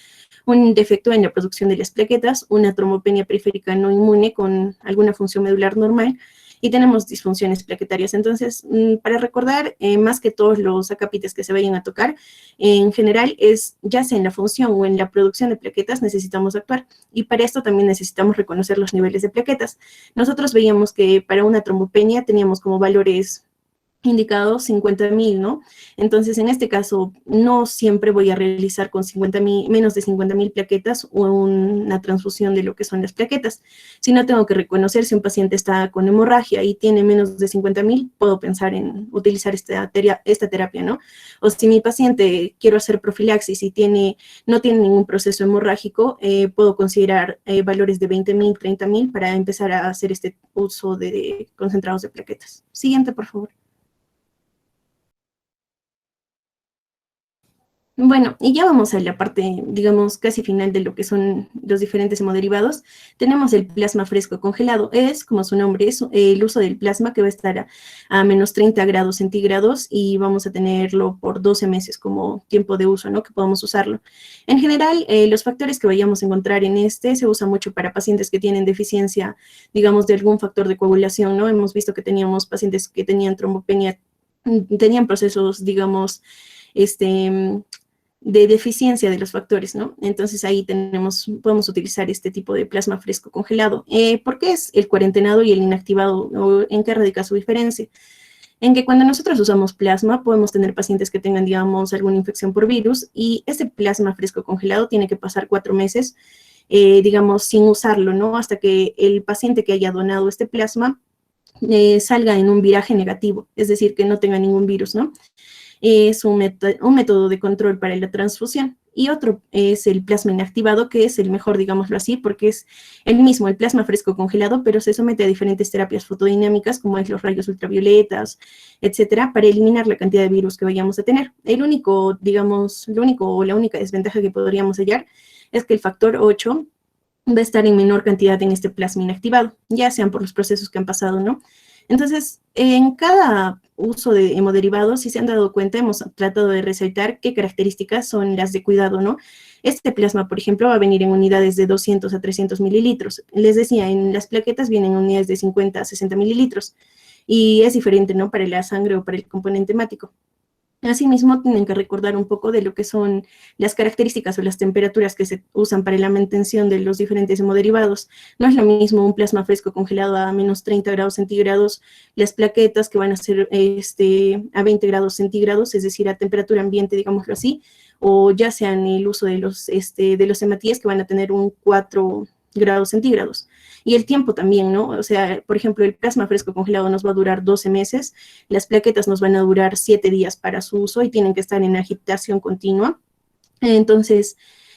un defecto en la producción de las plaquetas, una trombopenia periférica no inmune con alguna función medular normal y tenemos disfunciones plaquetarias. Entonces, para recordar, más que todos los acápites que se vayan a tocar, en general es ya sea en la función o en la producción de plaquetas necesitamos actuar, y para esto también necesitamos reconocer los niveles de plaquetas. Nosotros veíamos que para una trombopenia teníamos como valores indicados 50.000, ¿no? Entonces, en este caso, no siempre voy a realizar con 50.000, menos de 50.000 plaquetas o una transfusión de lo que son las plaquetas. Si no, tengo que reconocer si un paciente está con hemorragia y tiene menos de 50.000, puedo pensar en utilizar esta terapia, ¿no? O si mi paciente quiero hacer profilaxis y no tiene ningún proceso hemorrágico, puedo considerar valores de 20.000, 30.000 para empezar a hacer este uso de concentrados de plaquetas. Siguiente, por favor. Bueno, y ya vamos a la parte, digamos, casi final de lo que son los diferentes hemoderivados. Tenemos el plasma fresco congelado. Es, como su nombre, es el uso del plasma que va a estar a menos 30 grados centígrados y vamos a tenerlo por 12 meses como tiempo de uso, ¿no? Que podamos usarlo. En general, los factores que vayamos a encontrar en se usa mucho para pacientes que tienen deficiencia, digamos, de algún factor de coagulación, ¿no? Hemos visto que teníamos pacientes que tenían trombopenia, tenían procesos, digamos, de deficiencia de los factores, ¿no? Entonces ahí podemos utilizar este tipo de plasma fresco congelado. ¿Por qué es el cuarentenado y el inactivado? ¿O en qué radica su diferencia? En que cuando nosotros usamos plasma, podemos tener pacientes que tengan, digamos, alguna infección por virus, y ese plasma fresco congelado tiene que pasar 4 meses, digamos, sin usarlo, ¿no? Hasta que el paciente que haya donado este plasma salga en un viraje negativo, es decir, que no tenga ningún virus, ¿no? Es un método de control para la transfusión. Y otro es el plasma inactivado, que es el mejor, digámoslo así, porque es el mismo, el plasma fresco congelado, pero se somete a diferentes terapias fotodinámicas, como es los rayos ultravioletas, etcétera, para eliminar la cantidad de virus que vayamos a tener. La única desventaja que podríamos hallar es que el factor 8 va a estar en menor cantidad en este plasma inactivado, ya sean por los procesos que han pasado, ¿no? Entonces, en cada uso de hemoderivados, si se han dado cuenta, hemos tratado de resaltar qué características son las de cuidado, ¿no? Este plasma, por ejemplo, va a venir en unidades de 200 a 300 mililitros. Les decía, en las plaquetas vienen en unidades de 50 a 60 mililitros. Y es diferente, ¿no? Para la sangre o para el componente hemático. Asimismo, tienen que recordar un poco de lo que son las características o las temperaturas que se usan para la mantención de los diferentes hemoderivados. No es lo mismo un plasma fresco congelado a menos 30 grados centígrados, las plaquetas que van a ser a 20 grados centígrados, es decir, a temperatura ambiente, digámoslo así, o ya sea en el uso de los hematíes que van a tener un 4 grados centígrados. Y el tiempo también, ¿no? O sea, por ejemplo, el plasma fresco congelado nos va a durar 12 meses, las plaquetas nos van a durar 7 días para su uso y tienen que estar en agitación continua. Entonces,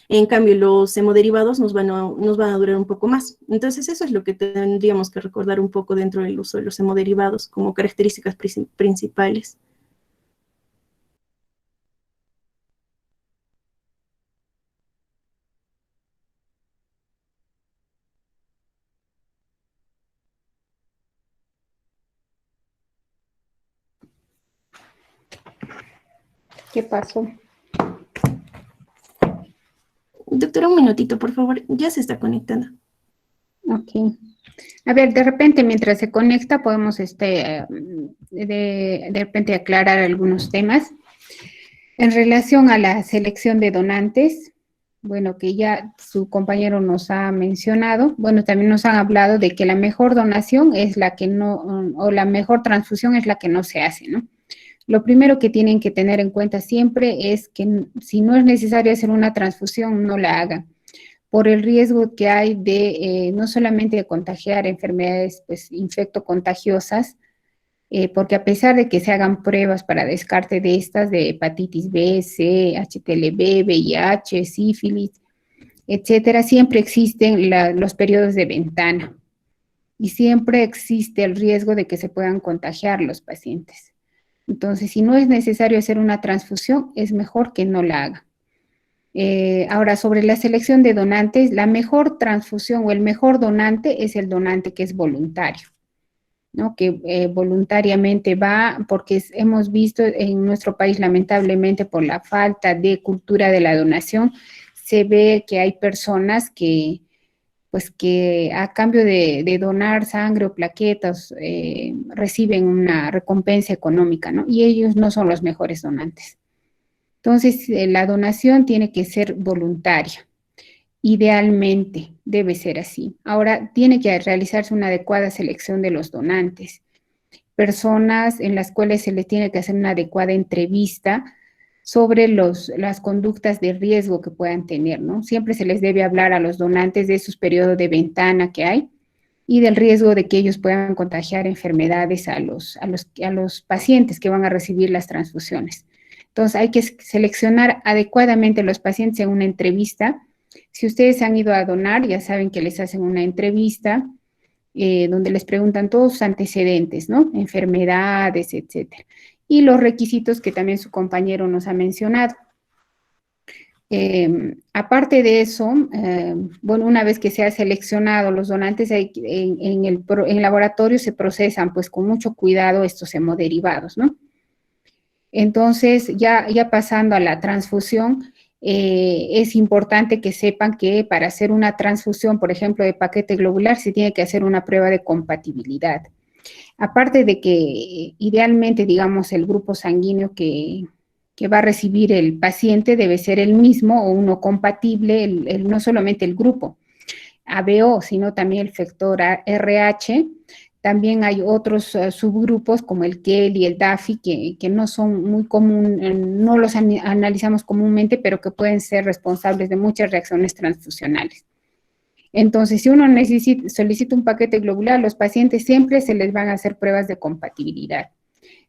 en cambio, los hemoderivados nos van a durar un poco más. Entonces, eso es lo que tendríamos que recordar un poco dentro del uso de los hemoderivados como características principales.
¿Qué pasó?
Doctora, un minutito, por favor. Ya se está conectando.
Ok. A ver, de repente, mientras se conecta, podemos de repente aclarar algunos temas. En relación a la selección de donantes, bueno, que ya su compañero nos ha mencionado, bueno, también nos han hablado de que la mejor donación es la que no, o la mejor transfusión es la que no se hace, ¿no? Lo primero que tienen que tener en cuenta siempre es que si no es necesario hacer una transfusión, no la hagan, por el riesgo que hay de no solamente de contagiar enfermedades pues, infectocontagiosas, porque a pesar de que se hagan pruebas para descarte de estas, de hepatitis B, C, HTLV, VIH, sífilis, etcétera, siempre existen los periodos de ventana y siempre existe el riesgo de que se puedan contagiar los pacientes. Entonces, si no es necesario hacer una transfusión, es mejor que no la haga. Ahora, sobre la selección de donantes, la mejor transfusión o el mejor donante es el donante que es voluntario, ¿no? Que voluntariamente va, porque hemos visto en nuestro país, lamentablemente, por la falta de cultura de la donación, se ve que hay personas que pues que a cambio de donar sangre o plaquetas reciben una recompensa económica, ¿no? Y ellos no son los mejores donantes. Entonces, la donación tiene que ser voluntaria. Idealmente debe ser así. Ahora, tiene que realizarse una adecuada selección de los donantes. Personas en las cuales se les tiene que hacer una adecuada entrevista sobre las conductas de riesgo que puedan tener, ¿no? Siempre se les debe hablar a los donantes de esos periodos de ventana que hay y del riesgo de que ellos puedan contagiar enfermedades a los pacientes que van a recibir las transfusiones. Entonces, hay que seleccionar adecuadamente a los pacientes en una entrevista. Si ustedes han ido a donar, ya saben que les hacen una entrevista donde les preguntan todos sus antecedentes, ¿no? Enfermedades, etcétera. Y los requisitos que también su compañero nos ha mencionado. Aparte de eso, bueno, una vez que se ha seleccionado los donantes, en el laboratorio se procesan pues con mucho cuidado estos hemoderivados, ¿no? Entonces, ya pasando a la transfusión, es importante que sepan que para hacer una transfusión, por ejemplo, de paquete globular, se tiene que hacer una prueba de compatibilidad. Aparte de que idealmente, digamos, el grupo sanguíneo que va a recibir el paciente debe ser el mismo o uno compatible, no solamente el grupo ABO, sino también el factor RH. También hay otros subgrupos como el KEL y el DAFI que no son muy comunes, no los analizamos comúnmente, pero que pueden ser responsables de muchas reacciones transfusionales. Entonces, si uno solicita un paquete globular, los pacientes siempre se les van a hacer pruebas de compatibilidad.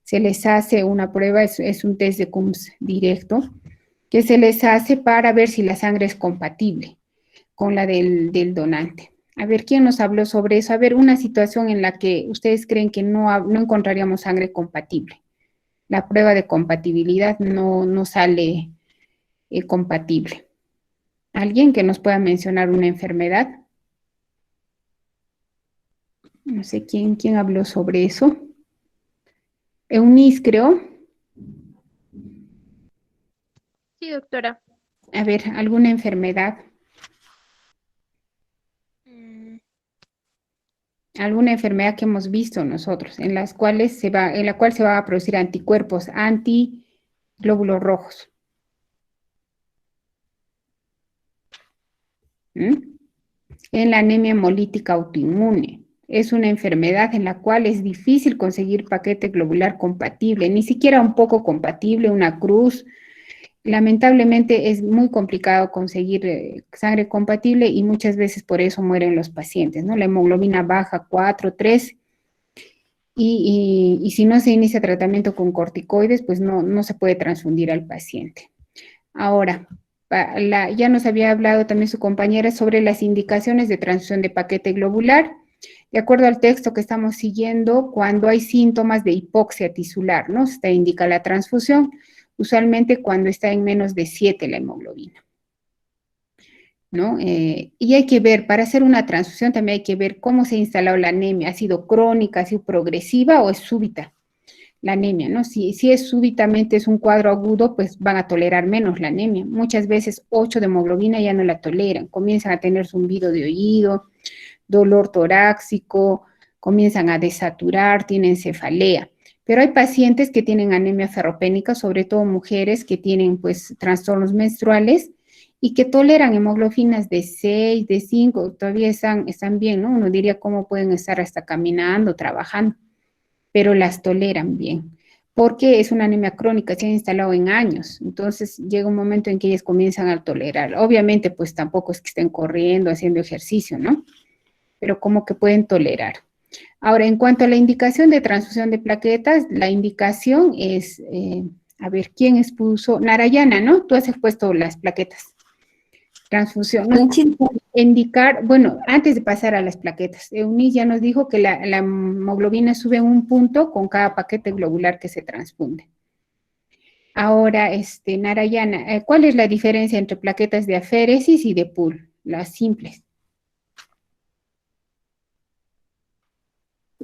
Se les hace una prueba, es un test de Coombs directo, que se les hace para ver si la sangre es compatible con la del donante. A ver, ¿quién nos habló sobre eso? A ver, una situación en la que ustedes creen que no encontraríamos sangre compatible. La prueba de compatibilidad no sale compatible. ¿Alguien que nos pueda mencionar una enfermedad? No sé quién habló sobre eso. Eunice, creo.
Sí, doctora.
A ver, ¿alguna enfermedad? Alguna enfermedad que hemos visto nosotros, en la cual se va a producir anticuerpos antiglóbulos rojos. En la anemia hemolítica autoinmune. Es una enfermedad en la cual es difícil conseguir paquete globular compatible, ni siquiera un poco compatible, una cruz. Lamentablemente es muy complicado conseguir sangre compatible y muchas veces por eso mueren los pacientes, ¿no? La hemoglobina baja 4, 3 y si no se inicia tratamiento con corticoides, pues no se puede transfundir al paciente. Ahora, ya nos había hablado también su compañera sobre las indicaciones de transfusión de paquete globular. De acuerdo al texto que estamos siguiendo, cuando hay síntomas de hipoxia tisular, ¿no? Se indica la transfusión, usualmente cuando está en menos de 7 la hemoglobina, ¿no? Y hay que ver, para hacer una transfusión también hay que ver cómo se ha instalado la anemia, ¿ha sido crónica, ha sido progresiva o es súbita la anemia, ¿no? Si es súbitamente, es un cuadro agudo, pues van a tolerar menos la anemia. Muchas veces 8 de hemoglobina ya no la toleran, comienzan a tener zumbido de oído, dolor torácico, comienzan a desaturar, tienen cefalea. Pero hay pacientes que tienen anemia ferropénica, sobre todo mujeres que tienen pues trastornos menstruales y que toleran hemoglobinas de 6, de 5, todavía están bien, ¿no? Uno diría cómo pueden estar hasta caminando, trabajando, pero las toleran bien, porque es una anemia crónica, se ha instalado en años, entonces llega un momento en que ellas comienzan a tolerar. Obviamente pues tampoco es que estén corriendo, haciendo ejercicio, ¿no? Pero como que pueden tolerar. Ahora, en cuanto a la indicación de transfusión de plaquetas, la indicación es, a ver, ¿quién expuso? Narayana, ¿no? Tú has expuesto las plaquetas. Transfusión. ¿No? Indicar, bueno, antes de pasar a las plaquetas, Eunice ya nos dijo que la hemoglobina sube un punto con cada paquete globular que se transfunde. Ahora, Narayana, ¿cuál es la diferencia entre plaquetas de aféresis y de pool? Las simples.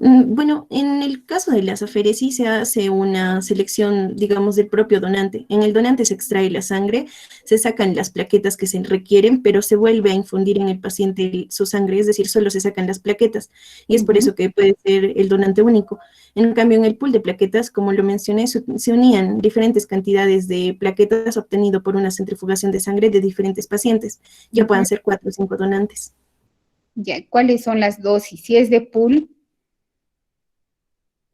Bueno, en el caso de las aféresis se hace una selección, digamos, del propio donante. En el donante se extrae la sangre, se sacan las plaquetas que se requieren, pero se vuelve a infundir en el paciente su sangre, es decir, solo se sacan las plaquetas. Y es por eso que puede ser el donante único. En cambio, en el pool de plaquetas, como lo mencioné, se unían diferentes cantidades de plaquetas obtenido por una centrifugación de sangre de diferentes pacientes. Ya puedan ser 4 o 5 donantes.
Ya, ¿cuáles son las dosis? Si es de pool,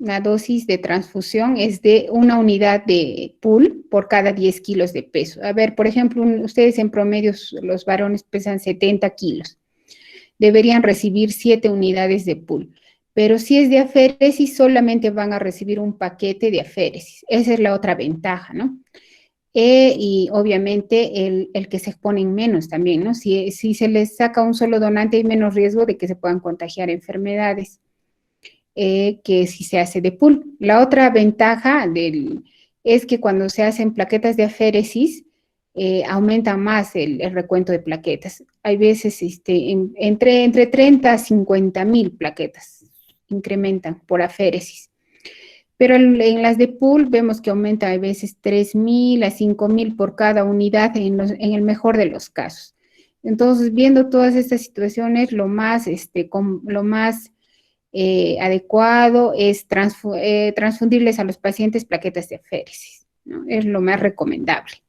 la dosis de transfusión es de 1 unidad de pool por cada 10 kilos de peso. A ver, por ejemplo, ustedes en promedio, los varones pesan 70 kilos. Deberían recibir 7 unidades de pool. Pero si es de aféresis, solamente van a recibir un paquete de aféresis. Esa es la otra ventaja, ¿no? Y obviamente el que se exponen menos también, ¿no? Si se les saca un solo donante, hay menos riesgo de que se puedan contagiar enfermedades que si se hace de pool. La otra ventaja es que cuando se hacen plaquetas de aféresis, aumenta más el recuento de plaquetas. Hay veces entre 30 a 50 mil plaquetas incrementan por aféresis. Pero en las de pool vemos que aumenta a veces 3.000 a 5.000 por cada unidad en el mejor de los casos. Entonces, viendo todas estas situaciones, lo más adecuado es transfundirles a los pacientes plaquetas de aféresis, ¿no? Es lo más recomendable.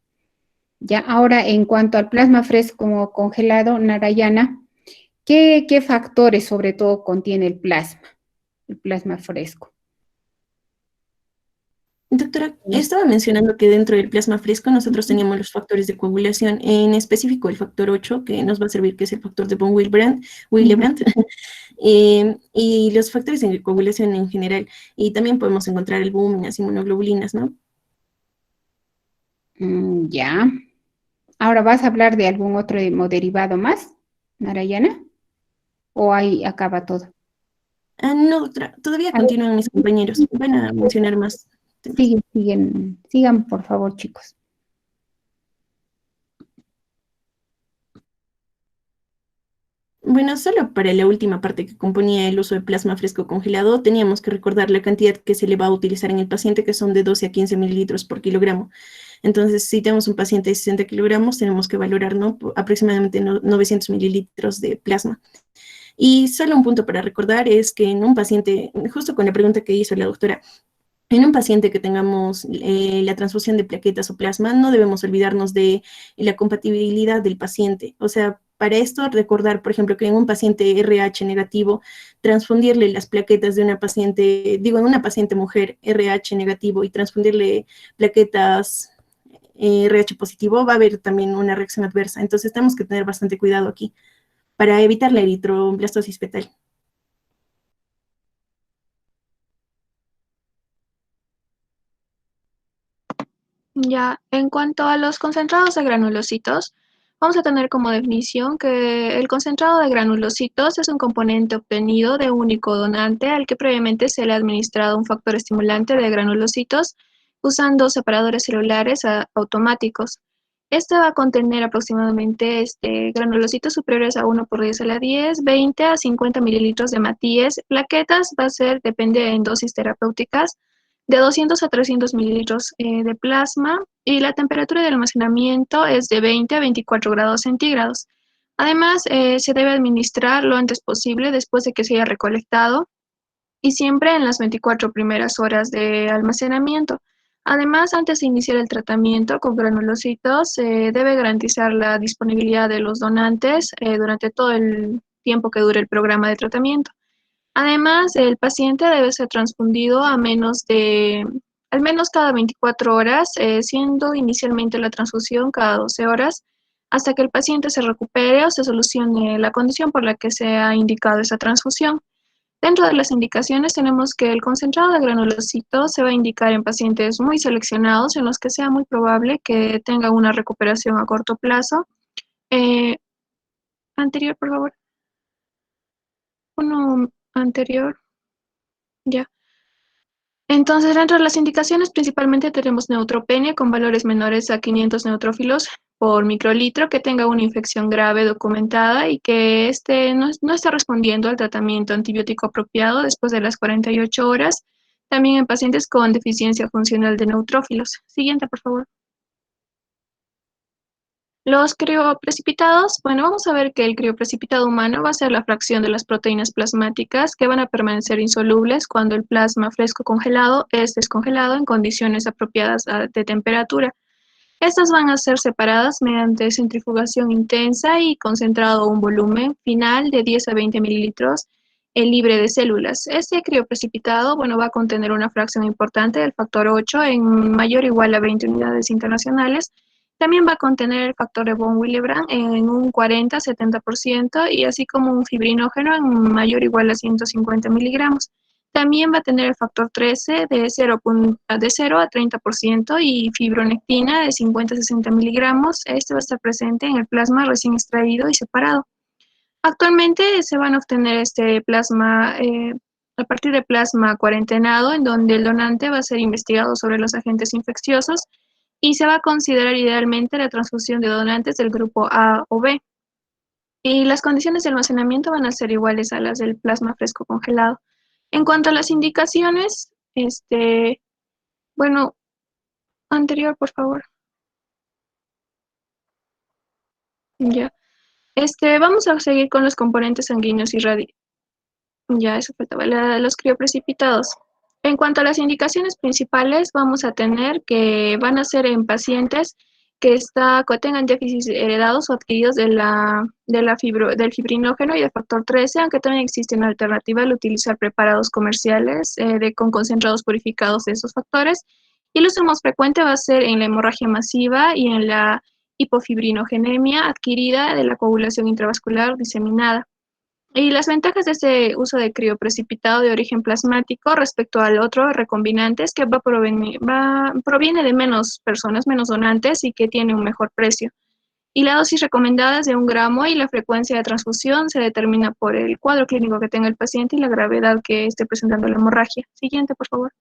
Ya, ahora, en cuanto al plasma fresco congelado, Narayana, ¿qué factores sobre todo contiene el plasma fresco?
Doctora, estaba mencionando que dentro del plasma fresco nosotros teníamos los factores de coagulación, en específico el factor 8, que nos va a servir, que es el factor de von Willebrand, y los factores de coagulación en general. Y también podemos encontrar albúminas, inmunoglobulinas, ¿no?
Ya. Ahora, ¿vas a hablar de algún otro hemodiderivado más, Narayana? ¿O ahí acaba todo?
No, doctora, todavía continúan mis compañeros. Van a mencionar más.
Sigan, por favor, chicos.
Bueno, solo para la última parte que componía el uso de plasma fresco congelado, teníamos que recordar la cantidad que se le va a utilizar en el paciente, que son de 12 a 15 mililitros por kilogramo. Entonces, si tenemos un paciente de 60 kilogramos, tenemos que valorar, ¿no?, aproximadamente 900 mililitros de plasma. Y solo un punto para recordar es que en un paciente, justo con la pregunta que hizo la doctora, en un paciente que tengamos la transfusión de plaquetas o plasma, no debemos olvidarnos de la compatibilidad del paciente. O sea, para esto recordar, por ejemplo, que en un paciente RH negativo, transfundirle las plaquetas de una paciente, en una paciente mujer RH negativo y transfundirle plaquetas RH positivo, va a haber también una reacción adversa. Entonces tenemos que tener bastante cuidado aquí para evitar la eritroblastosis fetal.
Ya, en cuanto a los concentrados de granulocitos, vamos a tener como definición que el concentrado de granulocitos es un componente obtenido de un único donante al que previamente se le ha administrado un factor estimulante de granulocitos usando separadores celulares automáticos. Este va a contener aproximadamente granulocitos superiores a 1 por 10 a la 10, 20 a 50 mililitros de matíes. Plaquetas depende en dosis terapéuticas, de 200 a 300 mililitros de plasma, y la temperatura de almacenamiento es de 20 a 24 grados centígrados. Además, se debe administrar lo antes posible después de que se haya recolectado y siempre en las 24 primeras horas de almacenamiento. Además, antes de iniciar el tratamiento con granulocitos, se debe garantizar la disponibilidad de los donantes durante todo el tiempo que dure el programa de tratamiento. Además, el paciente debe ser transfundido al menos cada 24 horas, siendo inicialmente la transfusión cada 12 horas, hasta que el paciente se recupere o se solucione la condición por la que se ha indicado esa transfusión. Dentro de las indicaciones tenemos que el concentrado de granulocitos se va a indicar en pacientes muy seleccionados en los que sea muy probable que tengan una recuperación a corto plazo. Anterior, por favor. Uno anterior. Ya. Entonces, dentro de las indicaciones principalmente tenemos neutropenia con valores menores a 500 neutrófilos por microlitro que tenga una infección grave documentada y que no está respondiendo al tratamiento antibiótico apropiado después de las 48 horas, también en pacientes con deficiencia funcional de neutrófilos. Siguiente, por favor. Los crioprecipitados, bueno, vamos a ver que el crioprecipitado humano va a ser la fracción de las proteínas plasmáticas que van a permanecer insolubles cuando el plasma fresco congelado es descongelado en condiciones apropiadas de temperatura. Estas van a ser separadas mediante centrifugación intensa y concentrado a un volumen final de 10 a 20 mililitros libre de células. Este crioprecipitado, bueno, va a contener una fracción importante del factor 8 en mayor o igual a 20 unidades internacionales. También va a contener el factor de von Willebrand en un 40-70% y así como un fibrinógeno en mayor o igual a 150 miligramos. También va a tener el factor 13 de 0 a 30% y fibronectina de 50 a 60 miligramos. Este va a estar presente en el plasma recién extraído y separado. Actualmente se van a obtener este plasma a partir de plasma cuarentenado, en donde el donante va a ser investigado sobre los agentes infecciosos y se va a considerar idealmente la transfusión de donantes del grupo A o B. Y las condiciones de almacenamiento van a ser iguales a las del plasma fresco congelado. En cuanto a las indicaciones, bueno, anterior, por favor. Ya. Vamos a seguir con los componentes sanguíneos y ya, eso faltaba, los crioprecipitados. En cuanto a las indicaciones principales, vamos a tener que van a ser en pacientes que tengan déficits heredados o adquiridos del fibrinógeno y del factor 13, aunque también existe una alternativa al utilizar preparados comerciales con concentrados purificados de esos factores. Y el uso más frecuente va a ser en la hemorragia masiva y en la hipofibrinogénemia adquirida de la coagulación intravascular diseminada. Y las ventajas de este uso de crioprecipitado de origen plasmático respecto al otro recombinante es que proviene de menos personas, menos donantes y que tiene un mejor precio. Y la dosis recomendada es de 1 gramo y la frecuencia de transfusión se determina por el cuadro clínico que tenga el paciente y la gravedad que esté presentando la hemorragia. Siguiente, por favor.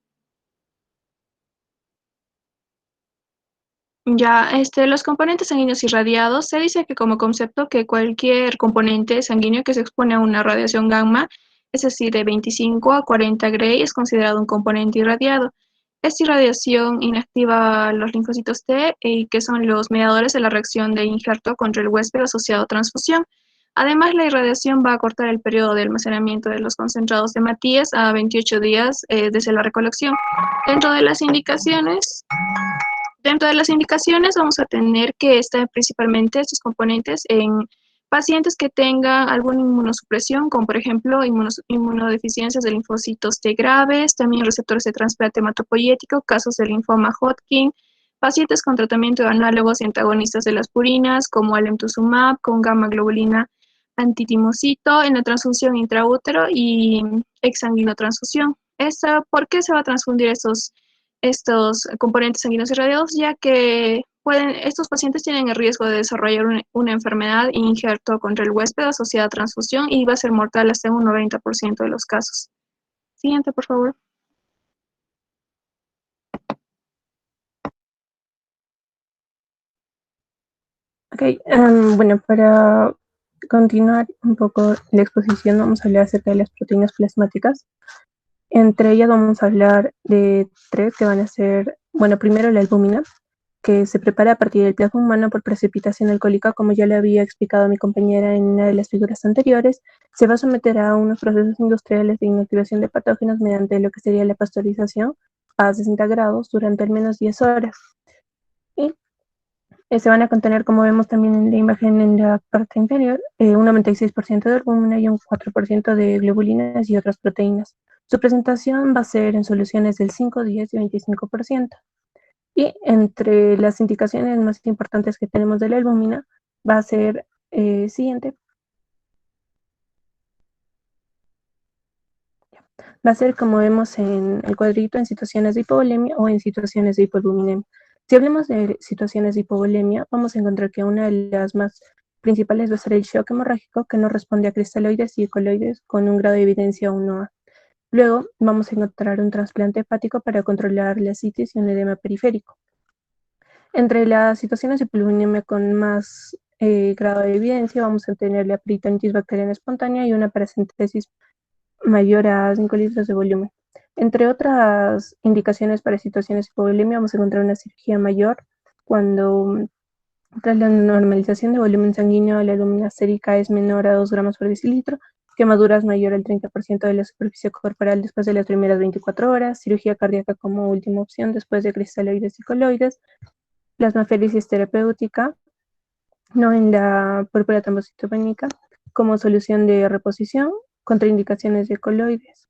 Ya, los componentes sanguíneos irradiados, se dice que como concepto que cualquier componente sanguíneo que se expone a una radiación gamma, es decir, de 25 a 40 Gray, es considerado un componente irradiado. Esta irradiación inactiva los linfocitos T, que son los mediadores de la reacción de injerto contra el huésped asociado a transfusión. Además, la irradiación va a cortar el periodo de almacenamiento de los concentrados de Matías a 28 días desde la recolección. Dentro de las indicaciones vamos a tener que están principalmente estos componentes en pacientes que tengan alguna inmunosupresión, como por ejemplo inmunodeficiencias de linfocitos T graves, también receptores de trasplante hematopoyético, casos de linfoma Hodgkin, pacientes con tratamiento de análogos y antagonistas de las purinas, como alemtuzumab, con gamma globulina antitimocito en la transfusión intraútero y exsanguinotransfusión. ¿Por qué se va a transfundir estos componentes sanguíneos irradiados? Ya que estos pacientes tienen el riesgo de desarrollar una enfermedad injerto contra el huésped asociada a transfusión y va a ser mortal hasta en un 90% de los casos. Siguiente, por favor.
Ok, bueno, para continuar un poco la exposición, vamos a hablar acerca de las proteínas plasmáticas. Entre ellas vamos a hablar de 3 que van a ser, bueno, primero la albúmina, que se prepara a partir del plasma humano por precipitación alcohólica, como ya le había explicado a mi compañera en una de las figuras anteriores. Se va a someter a unos procesos industriales de inactivación de patógenos mediante lo que sería la pasteurización a 60 grados durante al menos 10 horas. Y se van a contener, como vemos también en la imagen en la parte inferior, un 96% de albúmina y un 4% de globulinas y otras proteínas. Su presentación va a ser en soluciones del 5, 10 y 25%. Y entre las indicaciones más importantes que tenemos de la albúmina va a ser siguiente. Va a ser como vemos en el cuadrito en situaciones de hipovolemia o en situaciones de hipoalbuminemia. Si hablamos de situaciones de hipovolemia, vamos a encontrar que una de las más principales va a ser el shock hemorrágico, que no responde a cristaloides y coloides con un grado de evidencia 1A. Luego vamos a encontrar un trasplante hepático para controlar la citis y un edema periférico. Entre las situaciones de pulmonemia con más grado de evidencia, vamos a tener la peritonitis bacteriana espontánea y una paracentesis mayor a 5 litros de volumen. Entre otras indicaciones para situaciones de hipovolemia, vamos a encontrar una cirugía mayor cuando tras la normalización de volumen sanguíneo, la albúmina sérica es menor a 2 gramos por decilitro, quemaduras mayor al 30% de la superficie corporal después de las primeras 24 horas, cirugía cardíaca como última opción después de cristaloides y coloides, plasmaféresis terapéutica, no en la púrpura trombocitopénica, como solución de reposición, contraindicaciones de coloides.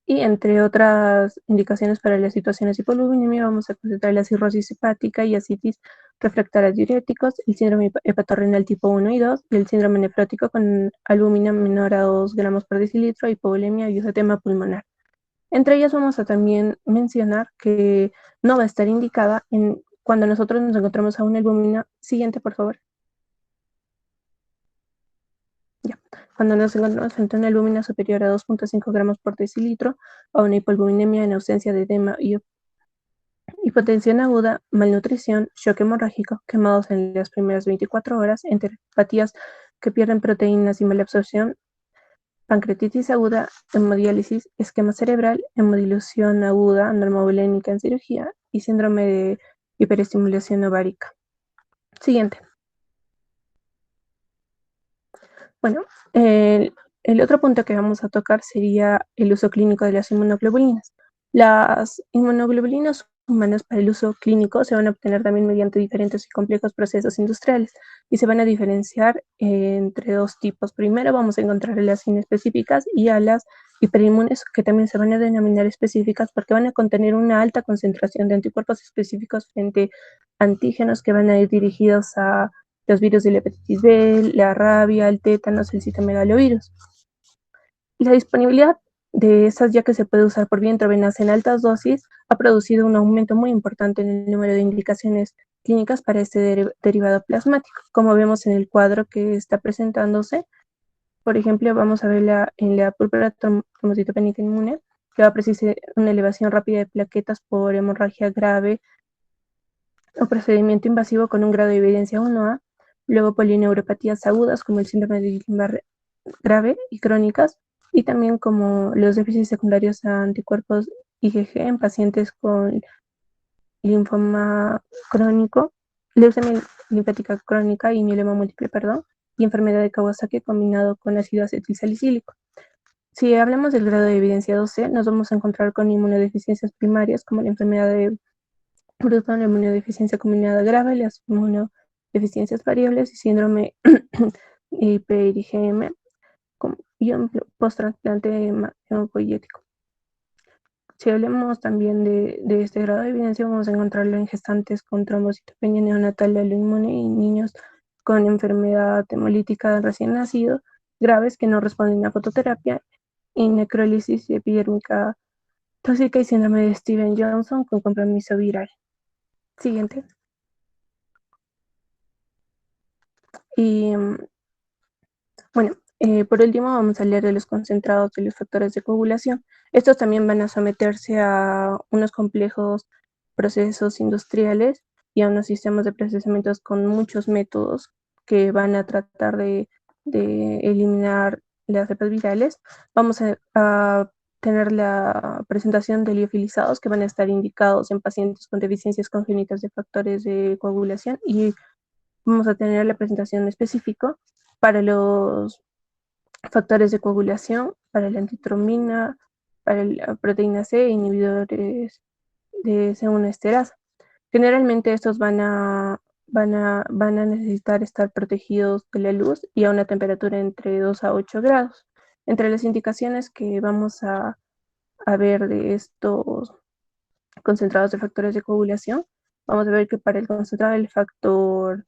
Y entre otras indicaciones para las situaciones de hipoglucemia, vamos a considerar la cirrosis hepática y ascitis refractaria a diuréticos, el síndrome hepatorrenal tipo 1 y 2, y el síndrome nefrótico con albúmina menor a 2 gramos por decilitro, hipovolemia y edema pulmonar. Entre ellas vamos a también mencionar que no va a estar indicada cuando nosotros nos encontramos a una albúmina. Siguiente, por favor. Ya. Cuando nos encontramos frente a una albúmina superior a 2.5 gramos por decilitro, o una hipoglucemia en ausencia de edema y hipotensión aguda, malnutrición, shock hemorrágico, quemados en las primeras 24 horas, enteropatías que pierden proteínas y malabsorción, pancreatitis aguda, hemodiálisis, esquema cerebral, hemodilución aguda, normovolémica en cirugía y síndrome de hiperestimulación ovárica. Siguiente. Bueno, el otro punto que vamos a tocar sería el uso clínico de las inmunoglobulinas. Las inmunoglobulinas humanas para el uso clínico se van a obtener también mediante diferentes y complejos procesos industriales y se van a diferenciar entre dos tipos. Primero vamos a encontrar a las inespecíficas y a las hiperinmunes, que también se van a denominar específicas porque van a contener una alta concentración de anticuerpos específicos frente a antígenos que van a ir dirigidos a los virus de la hepatitis B, la rabia, el tétanos, el citomegalovirus. La disponibilidad de estas, ya que se puede usar por vía intravenosa en altas dosis, ha producido un aumento muy importante en el número de indicaciones clínicas para este derivado plasmático. Como vemos en el cuadro que está presentándose, por ejemplo, vamos a ver en la púrpura trombocitopénica inmune, que va a precisar una elevación rápida de plaquetas por hemorragia grave o procedimiento invasivo con un grado de evidencia 1A, luego polineuropatías agudas como el síndrome de Guillain-Barré grave y crónicas, y también como los déficits secundarios a anticuerpos IgG en pacientes con linfoma crónico, leucemia linfática crónica y mieloma múltiple, y enfermedad de Kawasaki combinado con ácido acetilsalicílico. Si hablamos del grado de evidencia 2C, nos vamos a encontrar con inmunodeficiencias primarias como la enfermedad de Bruton, la inmunodeficiencia combinada grave, las inmunodeficiencias variables y síndrome IPIGM y un post-trasplante hematopoyético. Si hablamos también de este grado de evidencia, vamos a encontrarlo en gestantes con trombocitopenia neonatal de inmune y niños con enfermedad hemolítica recién nacido, graves que no responden a fototerapia, y necrólisis epidérmica tóxica y síndrome de Steven-Johnson con compromiso viral. Siguiente. Y bueno, por último vamos a hablar de los concentrados de los factores de coagulación. Estos también van a someterse a unos complejos procesos industriales y a unos sistemas de procesamientos con muchos métodos que van a tratar de eliminar las cepas virales. Vamos a tener la presentación de liofilizados que van a estar indicados en pacientes con deficiencias congénitas de factores de coagulación, y vamos a tener la presentación específica para los factores de coagulación, para la antitrombina, para la proteína C, inhibidores de C1 esterasa. Generalmente estos van a necesitar estar protegidos de la luz y a una temperatura entre 2 a 8 grados. Entre las indicaciones que vamos a ver de estos concentrados de factores de coagulación, vamos a ver que para el concentrado del factor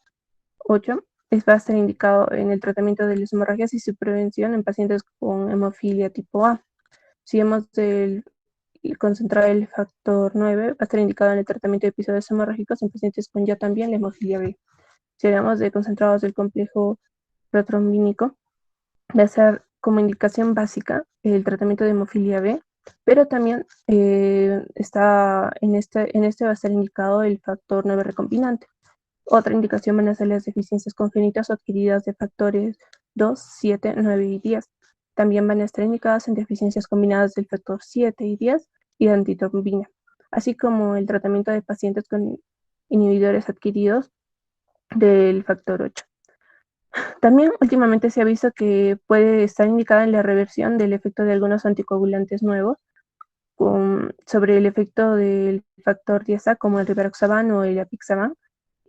8 va a estar indicado en el tratamiento de las hemorragias y su prevención en pacientes con hemofilia tipo A. Si vemos del concentrado del factor 9, va a estar indicado en el tratamiento de episodios hemorrágicos en pacientes con ya también la hemofilia B. Si hablamos de concentrados del complejo protrombínico, va a ser como indicación básica el tratamiento de hemofilia B pero también está en este va a estar indicado el factor 9 recombinante. Otra indicación van a ser las deficiencias congénitas o adquiridas de factores 2, 7, 9 y 10. También van a estar indicadas en deficiencias combinadas del factor 7 y 10 y de antitrombina, así como el tratamiento de pacientes con inhibidores adquiridos del factor 8. También últimamente se ha visto que puede estar indicada en la reversión del efecto de algunos anticoagulantes nuevos sobre el efecto del factor 10A como el rivaroxaban o el apixaban,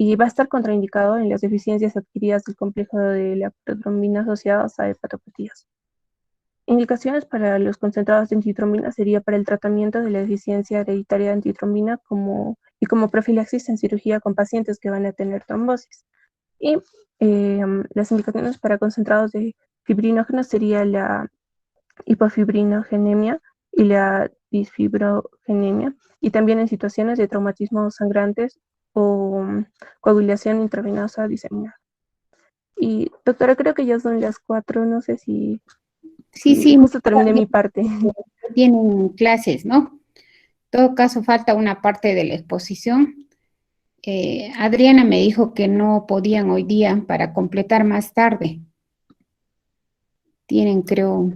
y va a estar contraindicado en las deficiencias adquiridas del complejo de la protrombina asociadas a hepatopatías. Indicaciones para los concentrados de antitrombina sería para el tratamiento de la deficiencia hereditaria de antitrombina como profilaxis en cirugía con pacientes que van a tener trombosis. Y las indicaciones para concentrados de fibrinógenos sería la hipofibrinogenemia y la disfibrogenemia, y también en situaciones de traumatismos sangrantes o coagulación intravenosa diseminada. Y doctora, creo que ya son las 4, no sé si...
Sí,
justo terminé mi parte.
Tienen clases, ¿no? En todo caso, falta una parte de la exposición. Adriana me dijo que no podían hoy día para completar más tarde. Tienen, creo,